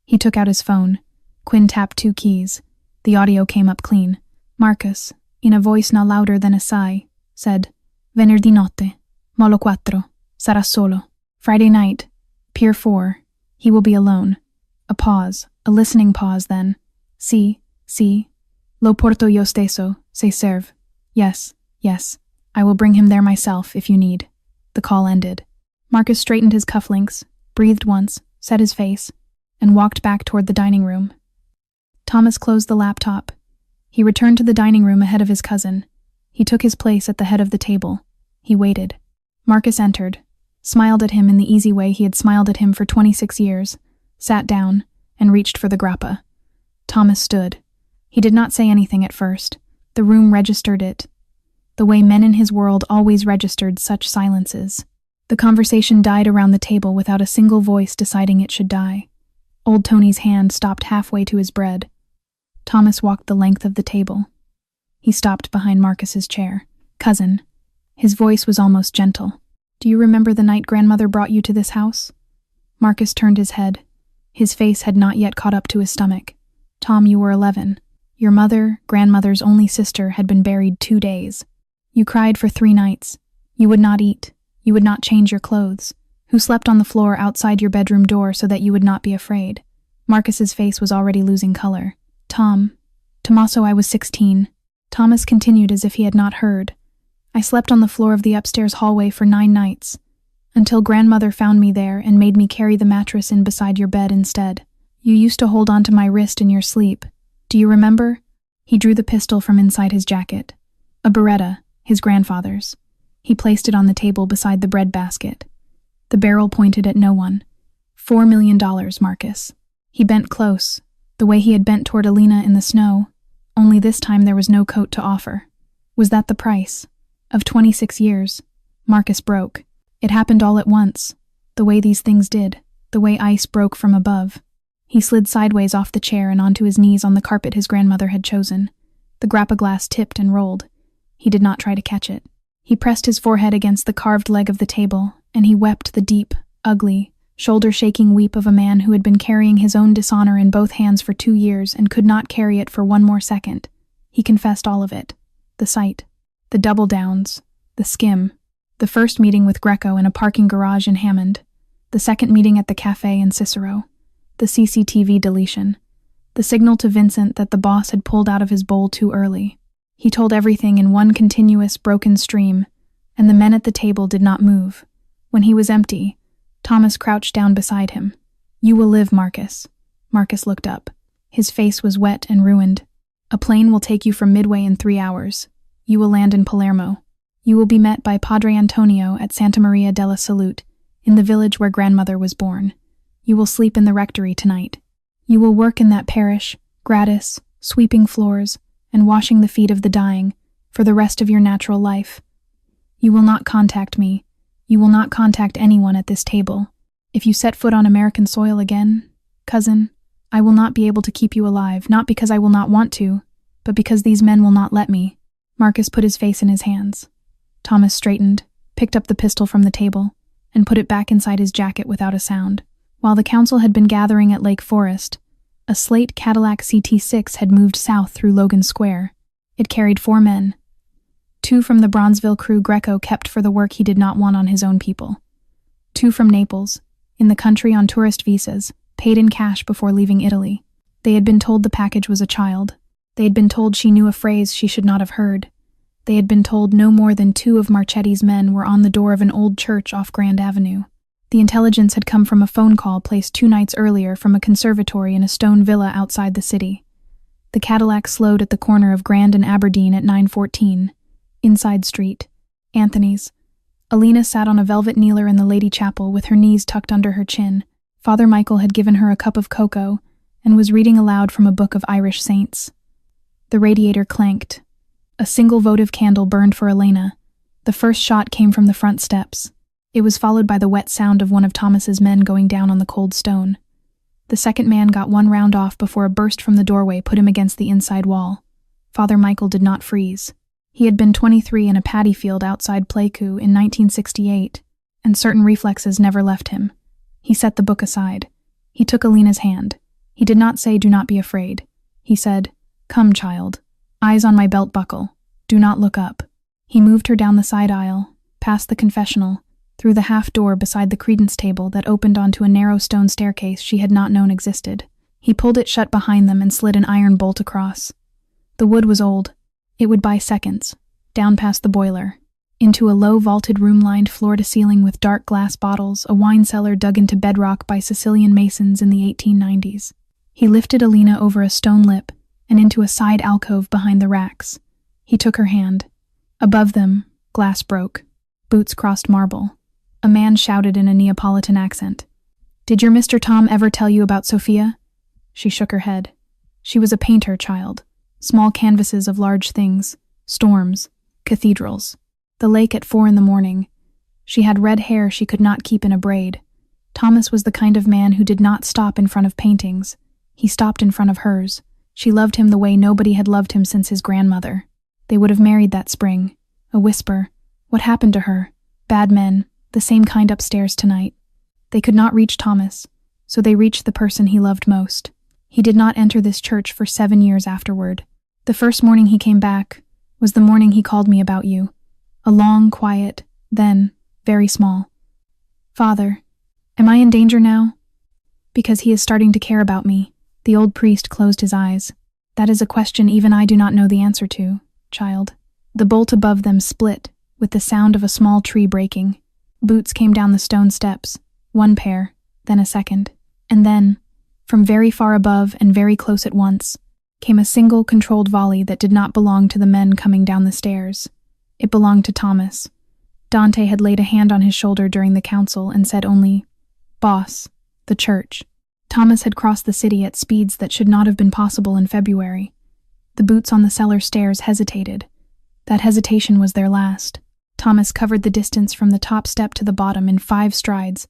He took out his phone. Quinn tapped 2 keys. The audio came up clean. Marcus, in a voice no louder than a sigh, said, "Venerdì notte, molo 4, sarà solo." Friday night, Pier 4, he will be alone. A pause, a listening pause then. "Si, lo porto io stesso, se serve." Yes, I will bring him there myself if you need." The call ended. Marcus straightened his cufflinks, breathed once, set his face, and walked back toward the dining room. Thomas closed the laptop. He returned to the dining room ahead of his cousin. He took his place at the head of the table. He waited. Marcus entered, smiled at him in the easy way he had smiled at him for 26 years, sat down, and reached for the grappa. Thomas stood. He did not say anything at first. The room registered it, the way men in his world always registered such silences. The conversation died around the table without a single voice deciding it should die. Old Tony's hand stopped halfway to his bread. Thomas walked the length of the table. He stopped behind Marcus's chair. "Cousin." His voice was almost gentle. "Do you remember the night grandmother brought you to this house?" Marcus turned his head. His face had not yet caught up to his stomach. "Tom, you were 11. Your mother, grandmother's only sister, had been buried 2 days. You cried for 3 nights. You would not eat. You would not change your clothes. Who slept on the floor outside your bedroom door so that you would not be afraid. Marcus's face was already losing color. Tommaso, I was 16. Thomas continued as if he had not heard. I slept on the floor of the upstairs hallway for 9 nights, until grandmother found me there and made me carry the mattress in beside your bed instead. You used to hold on to my wrist in your sleep. Do you remember? He drew the pistol from inside his jacket. A Beretta, his grandfather's. He placed it on the table beside the bread basket. The barrel pointed at no one. $4 million, Marcus. He bent close, the way he had bent toward Alina in the snow, only this time there was no coat to offer. Was that the price? Of 26 years. Marcus broke. It happened all at once, the way these things did, the way ice broke from above. He slid sideways off the chair and onto his knees on the carpet his grandmother had chosen. The grappa glass tipped and rolled. He did not try to catch it. He pressed his forehead against the carved leg of the table, and he wept the deep, ugly, shoulder-shaking weep of a man who had been carrying his own dishonor in both hands for 2 years and could not carry it for 1 more second. He confessed all of it. The sight, the double downs, the skim, the first meeting with Greco in a parking garage in Hammond, the second meeting at the cafe in Cicero, the CCTV deletion, the signal to Vincent that the boss had pulled out of his bowl too early. He told everything in one continuous, broken stream, and the men at the table did not move. When he was empty, Thomas crouched down beside him. You will live, Marcus. Marcus looked up. His face was wet and ruined. A plane will take you from Midway in 3 hours. You will land in Palermo. You will be met by Padre Antonio at Santa Maria della Salute, in the village where grandmother was born. You will sleep in the rectory tonight. You will work in that parish, gratis, sweeping floors, and washing the feet of the dying, for the rest of your natural life. You will not contact me. You will not contact anyone at this table. If you set foot on American soil again, cousin, I will not be able to keep you alive, not because I will not want to, but because these men will not let me. Marcus put his face in his hands. Thomas straightened, picked up the pistol from the table, and put it back inside his jacket without a sound. While the council had been gathering at Lake Forest, a slate Cadillac CT6 had moved south through Logan Square. It carried 4 men. 2 from the Bronzeville crew Greco kept for the work he did not want on his own people. 2 from Naples, in the country on tourist visas, paid in cash before leaving Italy. They had been told the package was a child. They had been told she knew a phrase she should not have heard. They had been told no more than 2 of Marchetti's men were on the door of an old church off Grand Avenue. The intelligence had come from a phone call placed 2 nights earlier from a conservatory in a stone villa outside the city. The Cadillac slowed at the corner of Grand and Aberdeen at 9:14. Inside street. Anthony's. Alina sat on a velvet kneeler in the Lady Chapel with her knees tucked under her chin. Father Michael had given her a cup of cocoa and was reading aloud from a book of Irish saints. The radiator clanked. A single votive candle burned for Elena. The first shot came from the front steps. It was followed by the wet sound of one of Thomas's men going down on the cold stone. The second man got 1 round off before a burst from the doorway put him against the inside wall. Father Michael did not freeze. He had been 23 in a paddy field outside Pleiku in 1968, and certain reflexes never left him. He set the book aside. He took Alina's hand. He did not say, "Do not be afraid." He said, "Come, child. Eyes on my belt buckle. Do not look up." He moved her down the side aisle, past the confessional, through the half door beside the credence table that opened onto a narrow stone staircase she had not known existed. He pulled it shut behind them and slid an iron bolt across. The wood was old. It would buy seconds, down past the boiler, into a low vaulted room lined floor to ceiling with dark glass bottles, a wine cellar dug into bedrock by Sicilian masons in the 1890s. He lifted Alina over a stone lip and into a side alcove behind the racks. He took her hand. Above them, glass broke. Boots crossed marble. A man shouted in a Neapolitan accent. "Did your Mr. Tom ever tell you about Sophia?" She shook her head. She was a painter, child. Small canvases of large things, storms, cathedrals. The lake at 4 a.m. She had red hair she could not keep in a braid. Thomas was the kind of man who did not stop in front of paintings. He stopped in front of hers. She loved him the way nobody had loved him since his grandmother. They would have married that spring. A whisper. What happened to her? Bad men, the same kind upstairs tonight. They could not reach Thomas, so they reached the person he loved most. He did not enter this church for 7 years afterward. The first morning he came back was the morning he called me about you. A long, quiet, then very small. "Father, am I in danger now?" Because he is starting to care about me. The old priest closed his eyes. That is a question even I do not know the answer to, child. The bolt above them split, with the sound of a small tree breaking. Boots came down the stone steps, one pair, then a second. And then, from very far above and very close at once, came a single controlled volley that did not belong to the men coming down the stairs. It belonged to Thomas. Dante had laid a hand on his shoulder during the council and said only, "Boss, the church." Thomas had crossed the city at speeds that should not have been possible in February. The boots on the cellar stairs hesitated. That hesitation was their last. Thomas covered the distance from the top step to the bottom in 5 strides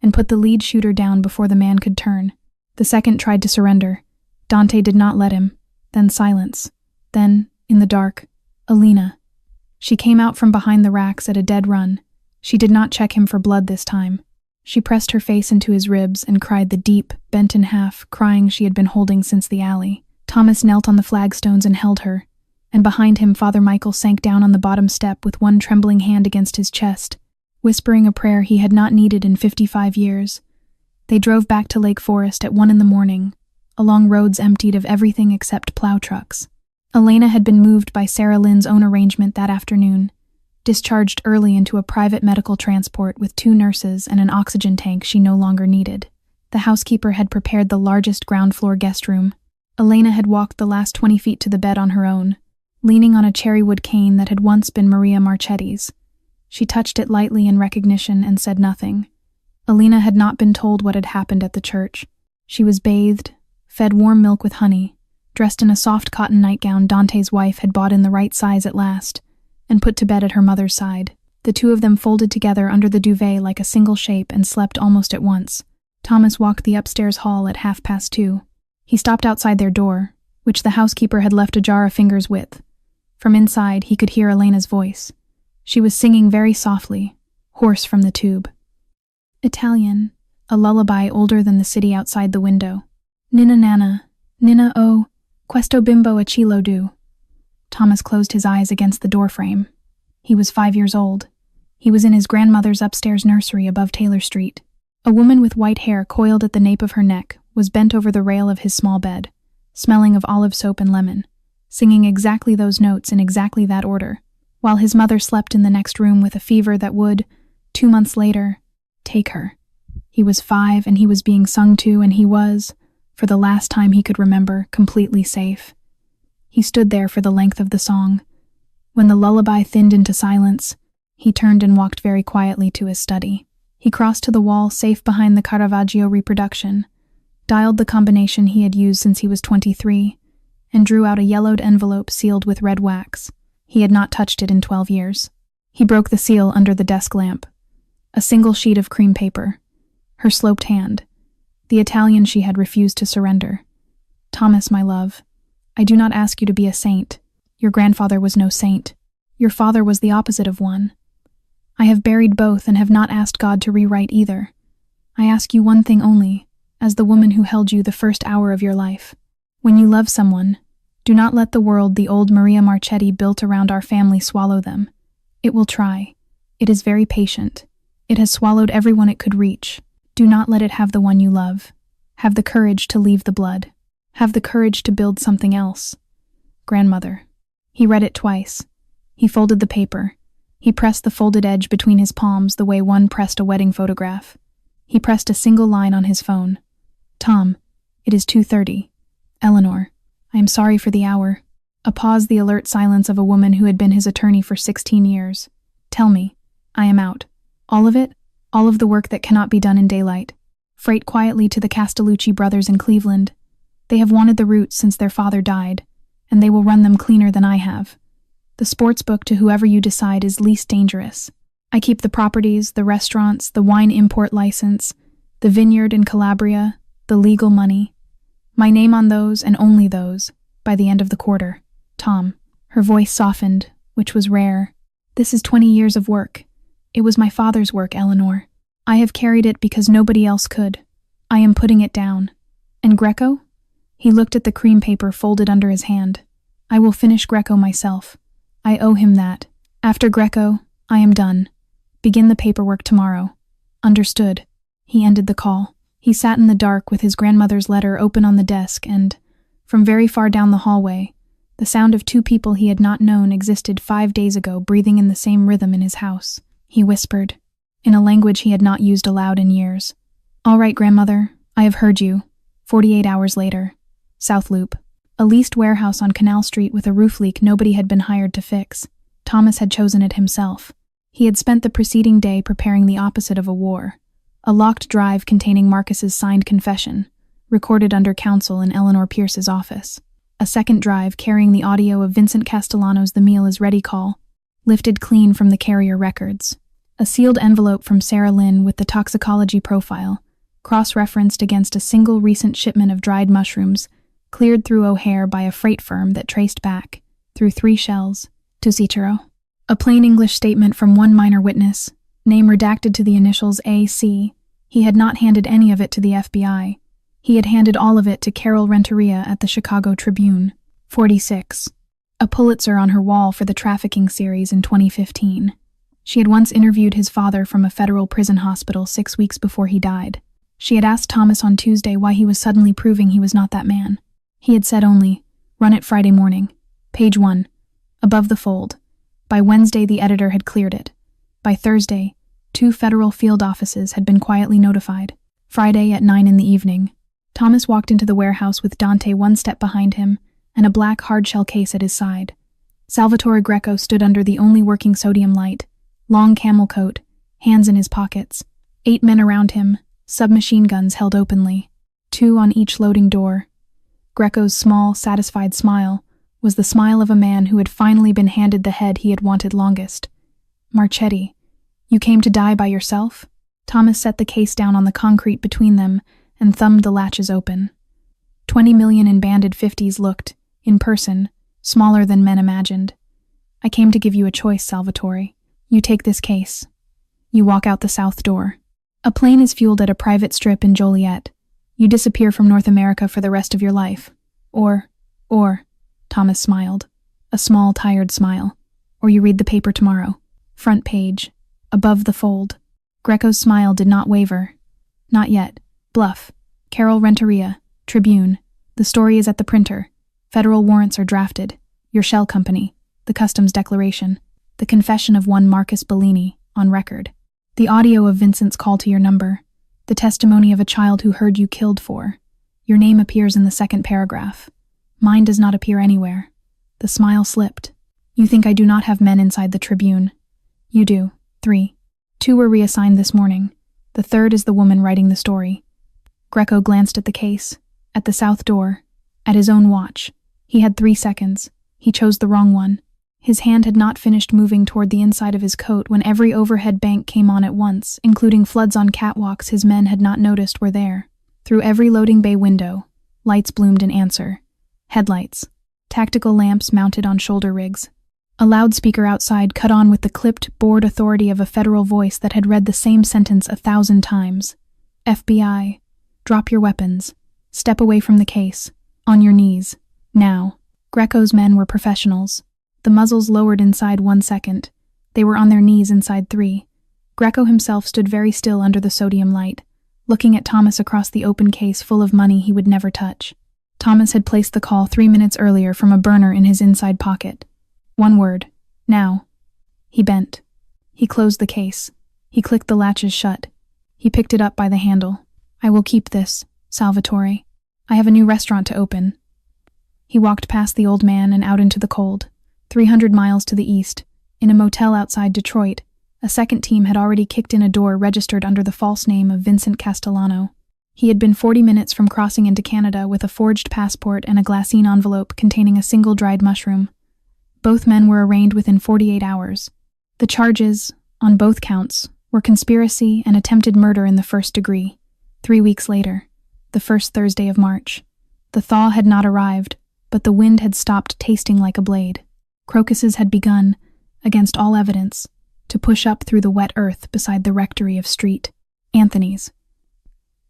and put the lead shooter down before the man could turn. The second tried to surrender. Dante did not let him. Then silence. Then, in the dark, Alina. She came out from behind the racks at a dead run. She did not check him for blood this time. She pressed her face into his ribs and cried the deep, bent-in-half crying she had been holding since the alley. Thomas knelt on the flagstones and held her, and behind him Father Michael sank down on the bottom step with one trembling hand against his chest, whispering a prayer he had not needed in 55 years. They drove back to Lake Forest at 1 a.m, along roads emptied of everything except plow trucks. Elena had been moved by Sarah Lynn's own arrangement that afternoon, discharged early into a private medical transport with 2 nurses and an oxygen tank she no longer needed. The housekeeper had prepared the largest ground-floor guest room. Elena had walked the last 20 feet to the bed on her own, leaning on a cherrywood cane that had once been Maria Marchetti's. She touched it lightly in recognition and said nothing. Elena had not been told what had happened at the church. She was bathed, fed warm milk with honey, dressed in a soft cotton nightgown Dante's wife had bought in the right size at last, and put to bed at her mother's side. The 2 of them folded together under the duvet like a single shape and slept almost at once. Thomas walked the upstairs hall at 2:30. He stopped outside their door, which the housekeeper had left ajar a finger's width. From inside, he could hear Elena's voice. She was singing very softly, hoarse from the tube. Italian, a lullaby older than the city outside the window. Ninna nana, ninna o, questo bimbo a chilo do. Thomas closed his eyes against the doorframe. He was 5 years old. He was in his grandmother's upstairs nursery above Taylor Street. A woman with white hair coiled at the nape of her neck was bent over the rail of his small bed, smelling of olive soap and lemon, singing exactly those notes in exactly that order, while his mother slept in the next room with a fever that would, 2 months later, take her. He was 5 and he was being sung to, and he was, for the last time he could remember, completely safe. He stood there for the length of the song. When the lullaby thinned into silence, he turned and walked very quietly to his study. He crossed to the wall safe behind the Caravaggio reproduction, dialed the combination he had used since he was 23, and drew out a yellowed envelope sealed with red wax. He had not touched it in 12 years. He broke the seal under the desk lamp. A single sheet of cream paper. Her sloped hand. The Italian she had refused to surrender. Thomas, my love, I do not ask you to be a saint. Your grandfather was no saint. Your father was the opposite of one. I have buried both and have not asked God to rewrite either. I ask you one thing only, as the woman who held you the first hour of your life. When you love someone, do not let the world the old Maria Marchetti built around our family swallow them. It will try. It is very patient. It has swallowed everyone it could reach. Do not let it have the one you love. Have the courage to leave the blood. Have the courage to build something else. Grandmother. He read it twice. He folded the paper. He pressed the folded edge between his palms the way one pressed a wedding photograph. He pressed a single line on his phone. Tom, it is 2:30. Eleanor, I am sorry for the hour. A pause, the alert silence of a woman who had been his attorney for 16 years. Tell me, I am out. All of it? All of the work that cannot be done in daylight. Freight quietly to the Castellucci brothers in Cleveland. They have wanted the roots since their father died, and they will run them cleaner than I have. The sports book to whoever you decide is least dangerous. I keep the properties, the restaurants, the wine import license, the vineyard in Calabria, the legal money. My name on those and only those, by the end of the quarter. Tom. Her voice softened, which was rare. This is 20 years of work. It was my father's work, Eleanor. I have carried it because nobody else could. I am putting it down. And Greco? He looked at the cream paper folded under his hand. I will finish Greco myself. I owe him that. After Greco, I am done. Begin the paperwork tomorrow. Understood. He ended the call. He sat in the dark with his grandmother's letter open on the desk and, from very far down the hallway, the sound of two people he had not known existed 5 days ago breathing in the same rhythm in his house. He whispered, in a language he had not used aloud in years. "All right, grandmother, I have heard you." 48 hours later. South Loop. A leased warehouse on Canal Street with a roof leak nobody had been hired to fix. Thomas had chosen it himself. He had spent the preceding day preparing the opposite of a war. A locked drive containing Marcus's signed confession, recorded under counsel in Eleanor Pierce's office. A second drive carrying the audio of Vincent Castellano's "The Meal is Ready" call, lifted clean from the carrier records. A sealed envelope from Sarah Lynn with the toxicology profile, cross-referenced against a single recent shipment of dried mushrooms, cleared through O'Hare by a freight firm that traced back, through 3 shells, to Cicero. A plain English statement from one minor witness, name redacted to the initials AC. He had not handed any of it to the FBI. He had handed all of it to Carol Renteria at the Chicago Tribune. 46. A Pulitzer on her wall for the trafficking series in 2015. She had once interviewed his father from a federal prison hospital 6 weeks before he died. She had asked Thomas on Tuesday why he was suddenly proving he was not that man. He had said only, "Run it Friday morning." Page 1. Above the fold. By Wednesday, the editor had cleared it. By Thursday, 2 federal field offices had been quietly notified. Friday at 9 in the evening. Thomas walked into the warehouse with Dante 1 step behind him and a black hardshell case at his side. Salvatore Greco stood under the only working sodium light, long camel coat, hands in his pockets. 8 men around him, submachine guns held openly, 2 on each loading door. Greco's small, satisfied smile was the smile of a man who had finally been handed the head he had wanted longest. "Marchetti, you came to die by yourself?" Thomas set the case down on the concrete between them and thumbed the latches open. 20 million in banded 50s looked, in person, smaller than men imagined. "I came to give you a choice, Salvatore. You take this case. You walk out the south door. A plane is fueled at a private strip in Joliet. You disappear from North America for the rest of your life. Or, Thomas smiled. A small, tired smile. Or you read the paper tomorrow. Front page. Above the fold." Greco's smile did not waver. "Not yet. Bluff. Carol Renteria. Tribune. The story is at the printer. Federal warrants are drafted. Your shell company. The customs declaration. The confession of one Marcus Bellini, on record. The audio of Vincent's call to your number. The testimony of a child who heard you killed for. Your name appears in the 2nd paragraph. Mine does not appear anywhere." The smile slipped. "You think I do not have men inside the Tribune? You do. 3. 2 were reassigned this morning. The 3rd is the woman writing the story." Greco glanced at the case, at the south door, at his own watch. He had 3 seconds. He chose the wrong one. His hand had not finished moving toward the inside of his coat when every overhead bank came on at once, including floods on catwalks his men had not noticed were there. Through every loading bay window, lights bloomed in answer. Headlights. Tactical lamps mounted on shoulder rigs. A loudspeaker outside cut on with the clipped, bored authority of a federal voice that had read the same sentence 1,000 times. "FBI. Drop your weapons. Step away from the case. On your knees. Now." Greco's men were professionals. The muzzles lowered inside 1 second. They were on their knees inside 3. Greco himself stood very still under the sodium light, looking at Thomas across the open case full of money he would never touch. Thomas had placed the call 3 minutes earlier from a burner in his inside pocket. 1 word. Now. He bent. He closed the case. He clicked the latches shut. He picked it up by the handle. "I will keep this, Salvatore. I have a new restaurant to open." He walked past the old man and out into the cold. 300 miles to the east, in a motel outside Detroit, a second team had already kicked in a door registered under the false name of Vincent Castellano. He had been 40 minutes from crossing into Canada with a forged passport and a glassine envelope containing a single dried mushroom. Both men were arraigned within 48 hours. The charges, on both counts, were conspiracy and attempted murder in the 1st degree. 3 weeks later, the 1st Thursday of March. The thaw had not arrived, but the wind had stopped tasting like a blade. Crocuses had begun, against all evidence, to push up through the wet earth beside the rectory of St. Anthony's.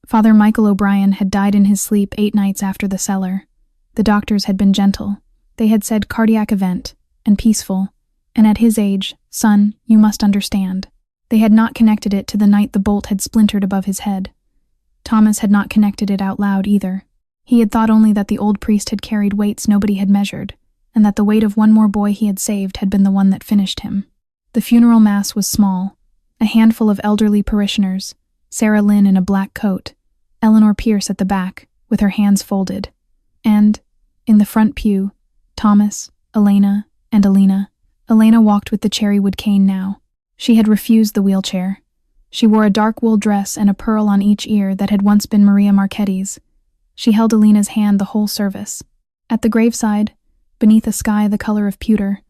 Father Michael O'Brien had died in his sleep 8 nights after the cellar. The doctors had been gentle. They had said cardiac event, and peaceful, and at his age, "Son, you must understand." They had not connected it to the night the bolt had splintered above his head. Thomas had not connected it out loud either. He had thought only that the old priest had carried weights nobody had measured, and that the weight of one more boy he had saved had been the one that finished him. The funeral mass was small. A handful of elderly parishioners, Sarah Lynn in a black coat, Eleanor Pierce at the back, with her hands folded, and, in the front pew, Thomas, Elena, and Alina. Elena walked with the cherrywood cane now. She had refused the wheelchair. She wore a dark wool dress and a pearl on each ear that had once been Maria Marchetti's. She held Alina's hand the whole service. At the graveside, beneath a sky the color of pewter,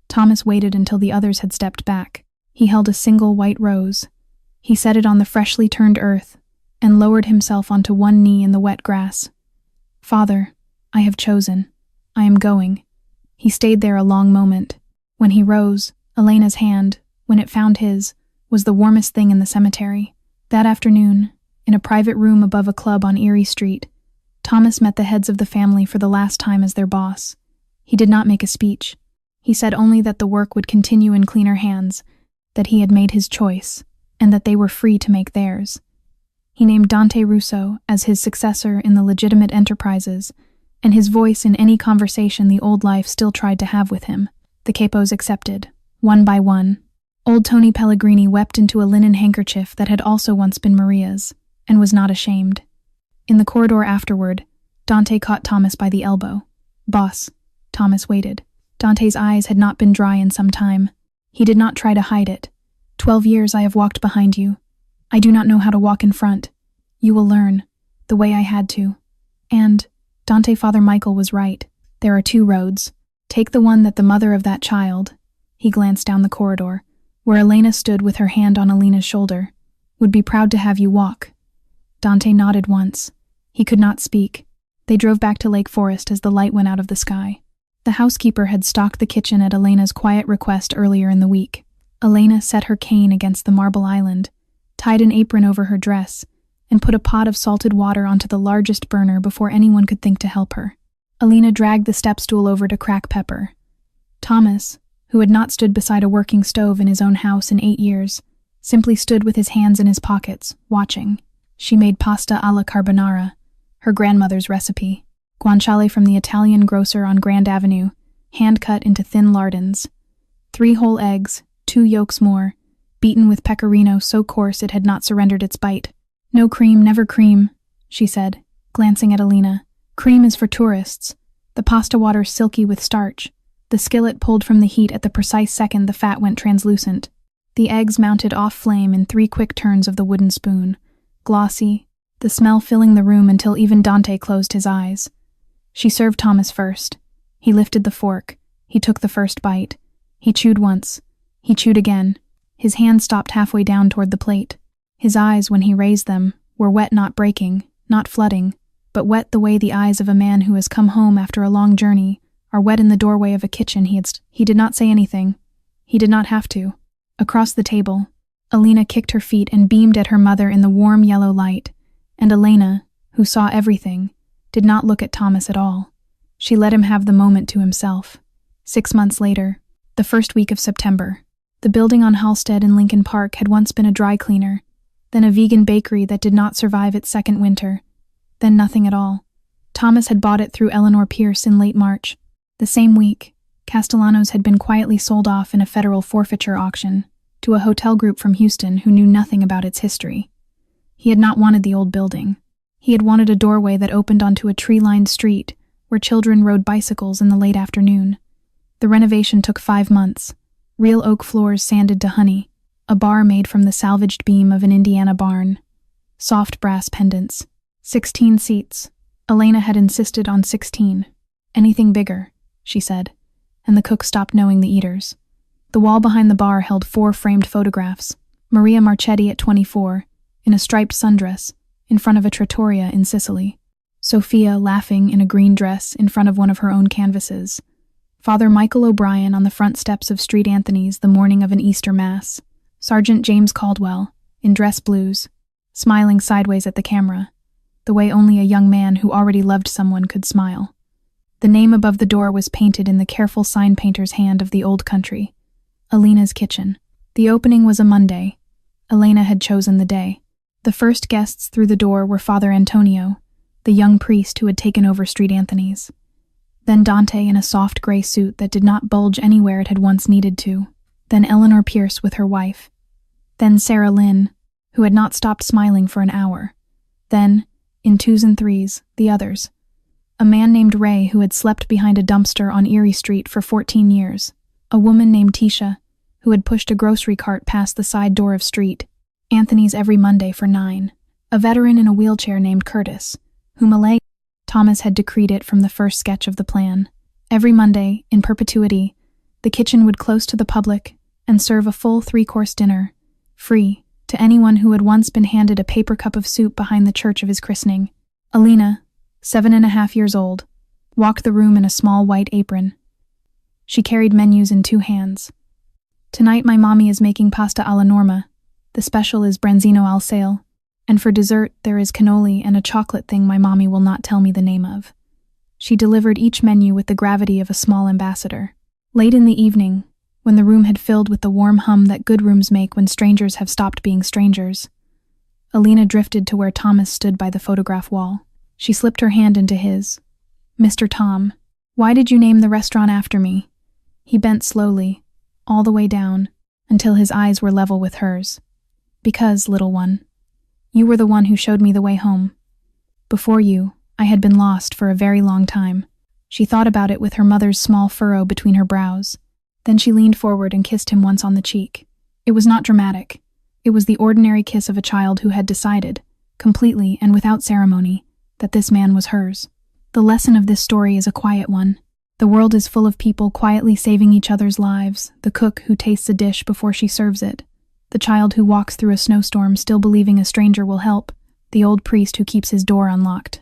Thomas waited until the others had stepped back. He held a single white rose. He set it on the freshly turned earth and lowered himself onto one knee in the wet grass. "Father, I have chosen. I am going." He stayed there a long moment. When he rose, Elena's hand, when it found his, was the warmest thing in the cemetery. That afternoon, in a private room above a club on Erie Street, Thomas met the heads of the family for the last time as their boss. He did not make a speech. He said only that the work would continue in cleaner hands, that he had made his choice, and that they were free to make theirs. He named Dante Russo as his successor in the legitimate enterprises, and his voice in any conversation the old life still tried to have with him. The capos accepted, one by one. Old Tony Pellegrini wept into a linen handkerchief that had also once been Maria's, and was not ashamed. In the corridor afterward, Dante caught Thomas by the elbow. "Boss." Thomas waited. Dante's eyes had not been dry in some time. He did not try to hide it. 12 years I have walked behind you. I do not know how to walk in front. You will learn, the way I had to. And, Dante, Father Michael was right. There are two roads. Take the one that the mother of that child," he glanced down the corridor, where Elena stood with her hand on Alina's shoulder, "would be proud to have you walk." Dante nodded once. He could not speak. They drove back to Lake Forest as the light went out of the sky. The housekeeper had stocked the kitchen at Elena's quiet request earlier in the week. Elena set her cane against the marble island, tied an apron over her dress, and put a pot of salted water onto the largest burner before anyone could think to help her. Alina dragged the step stool over to crack pepper. Thomas, who had not stood beside a working stove in his own house in 8 years, simply stood with his hands in his pockets, watching. She made pasta alla carbonara, her grandmother's recipe. Guanciale from the Italian grocer on Grand Avenue, hand-cut into thin lardons. 3 whole eggs, 2 yolks more, beaten with pecorino so coarse it had not surrendered its bite. "No cream, never cream," she said, glancing at Alina. "Cream is for tourists. The pasta water silky with starch." The skillet pulled from the heat at the precise second the fat went translucent. The eggs mounted off flame in 3 quick turns of the wooden spoon, glossy, the smell filling the room until even Dante closed his eyes. She served Thomas first. He lifted the fork. He took the first bite. He chewed once. He chewed again. His hand stopped halfway down toward the plate. His eyes, when he raised them, were wet, not breaking, not flooding, but wet the way the eyes of a man who has come home after a long journey are wet in the doorway of a kitchen he did not say anything. He did not have to. Across the table, Alina kicked her feet and beamed at her mother in the warm yellow light, and Elena, who saw everything, did not look at Thomas at all. She let him have the moment to himself. 6 months later, the first week of September, the building on Halstead in Lincoln Park had once been a dry cleaner, then a vegan bakery that did not survive its second winter, then nothing at all. Thomas had bought it through Eleanor Pierce in late March. The same week, Castellanos had been quietly sold off in a federal forfeiture auction to a hotel group from Houston who knew nothing about its history. He had not wanted the old building. He had wanted a doorway that opened onto a tree-lined street where children rode bicycles in the late afternoon. The renovation took 5 months. Real oak floors sanded to honey, a bar made from the salvaged beam of an Indiana barn, soft brass pendants, 16 seats. Elena had insisted on 16. "Anything bigger," she said, and the cook stopped knowing the eaters. The wall behind the bar held 4 framed photographs. Maria Marchetti at 24, in a striped sundress, in front of a trattoria in Sicily. Sophia laughing in a green dress in front of one of her own canvases. Father Michael O'Brien on the front steps of Street Anthony's the morning of an Easter Mass. Sergeant James Caldwell, in dress blues, smiling sideways at the camera, the way only a young man who already loved someone could smile. The name above the door was painted in the careful sign painter's hand of the old country. Alina's Kitchen. The opening was a Monday. Elena had chosen the day. The first guests through the door were Father Antonio, the young priest who had taken over Street Anthony's. Then Dante in a soft gray suit that did not bulge anywhere it had once needed to. Then Eleanor Pierce with her wife. Then Sarah Lynn, who had not stopped smiling for an hour. Then, in twos and threes, the others. A man named Ray who had slept behind a dumpster on Erie Street for 14 years. A woman named Tisha, who had pushed a grocery cart past the side door of Street Anthony's every Monday for 9. A veteran in a wheelchair named Curtis, whom Thomas had decreed it from the first sketch of the plan. Every Monday, in perpetuity, the kitchen would close to the public and serve a full 3-course dinner, free, to anyone who had once been handed a paper cup of soup behind the church of his christening. Alina, 7.5 years old, walked the room in a small white apron. She carried menus in 2 hands. Tonight my mommy is making pasta alla norma. The special is branzino al sale, and for dessert there is cannoli and a chocolate thing my mommy will not tell me the name of. She delivered each menu with the gravity of a small ambassador. Late in the evening, when the room had filled with the warm hum that good rooms make when strangers have stopped being strangers, Alina drifted to where Thomas stood by the photograph wall. She slipped her hand into his. "Mr. Tom, why did you name the restaurant after me?" He bent slowly, all the way down, until his eyes were level with hers. "Because, little one, you were the one who showed me the way home. Before you, I had been lost for a very long time." She thought about it with her mother's small furrow between her brows. Then she leaned forward and kissed him once on the cheek. It was not dramatic. It was the ordinary kiss of a child who had decided, completely and without ceremony, that this man was hers. The lesson of this story is a quiet one. The world is full of people quietly saving each other's lives, the cook who tastes a dish before she serves it, the child who walks through a snowstorm still believing a stranger will help, the old priest who keeps his door unlocked.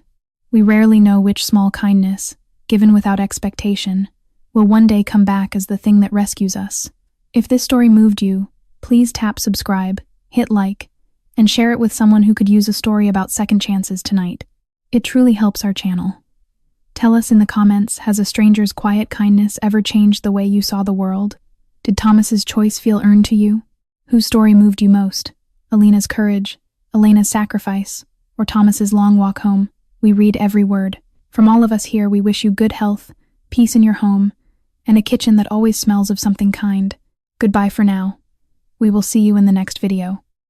We rarely know which small kindness, given without expectation, will one day come back as the thing that rescues us. If this story moved you, please tap subscribe, hit like, and share it with someone who could use a story about second chances tonight. It truly helps our channel. Tell us in the comments, has a stranger's quiet kindness ever changed the way you saw the world? Did Thomas's choice feel earned to you? Whose story moved you most? Alina's courage, Elena's sacrifice, or Thomas's long walk home? We read every word. From all of us here, we wish you good health, peace in your home, and a kitchen that always smells of something kind. Goodbye for now. We will see you in the next video.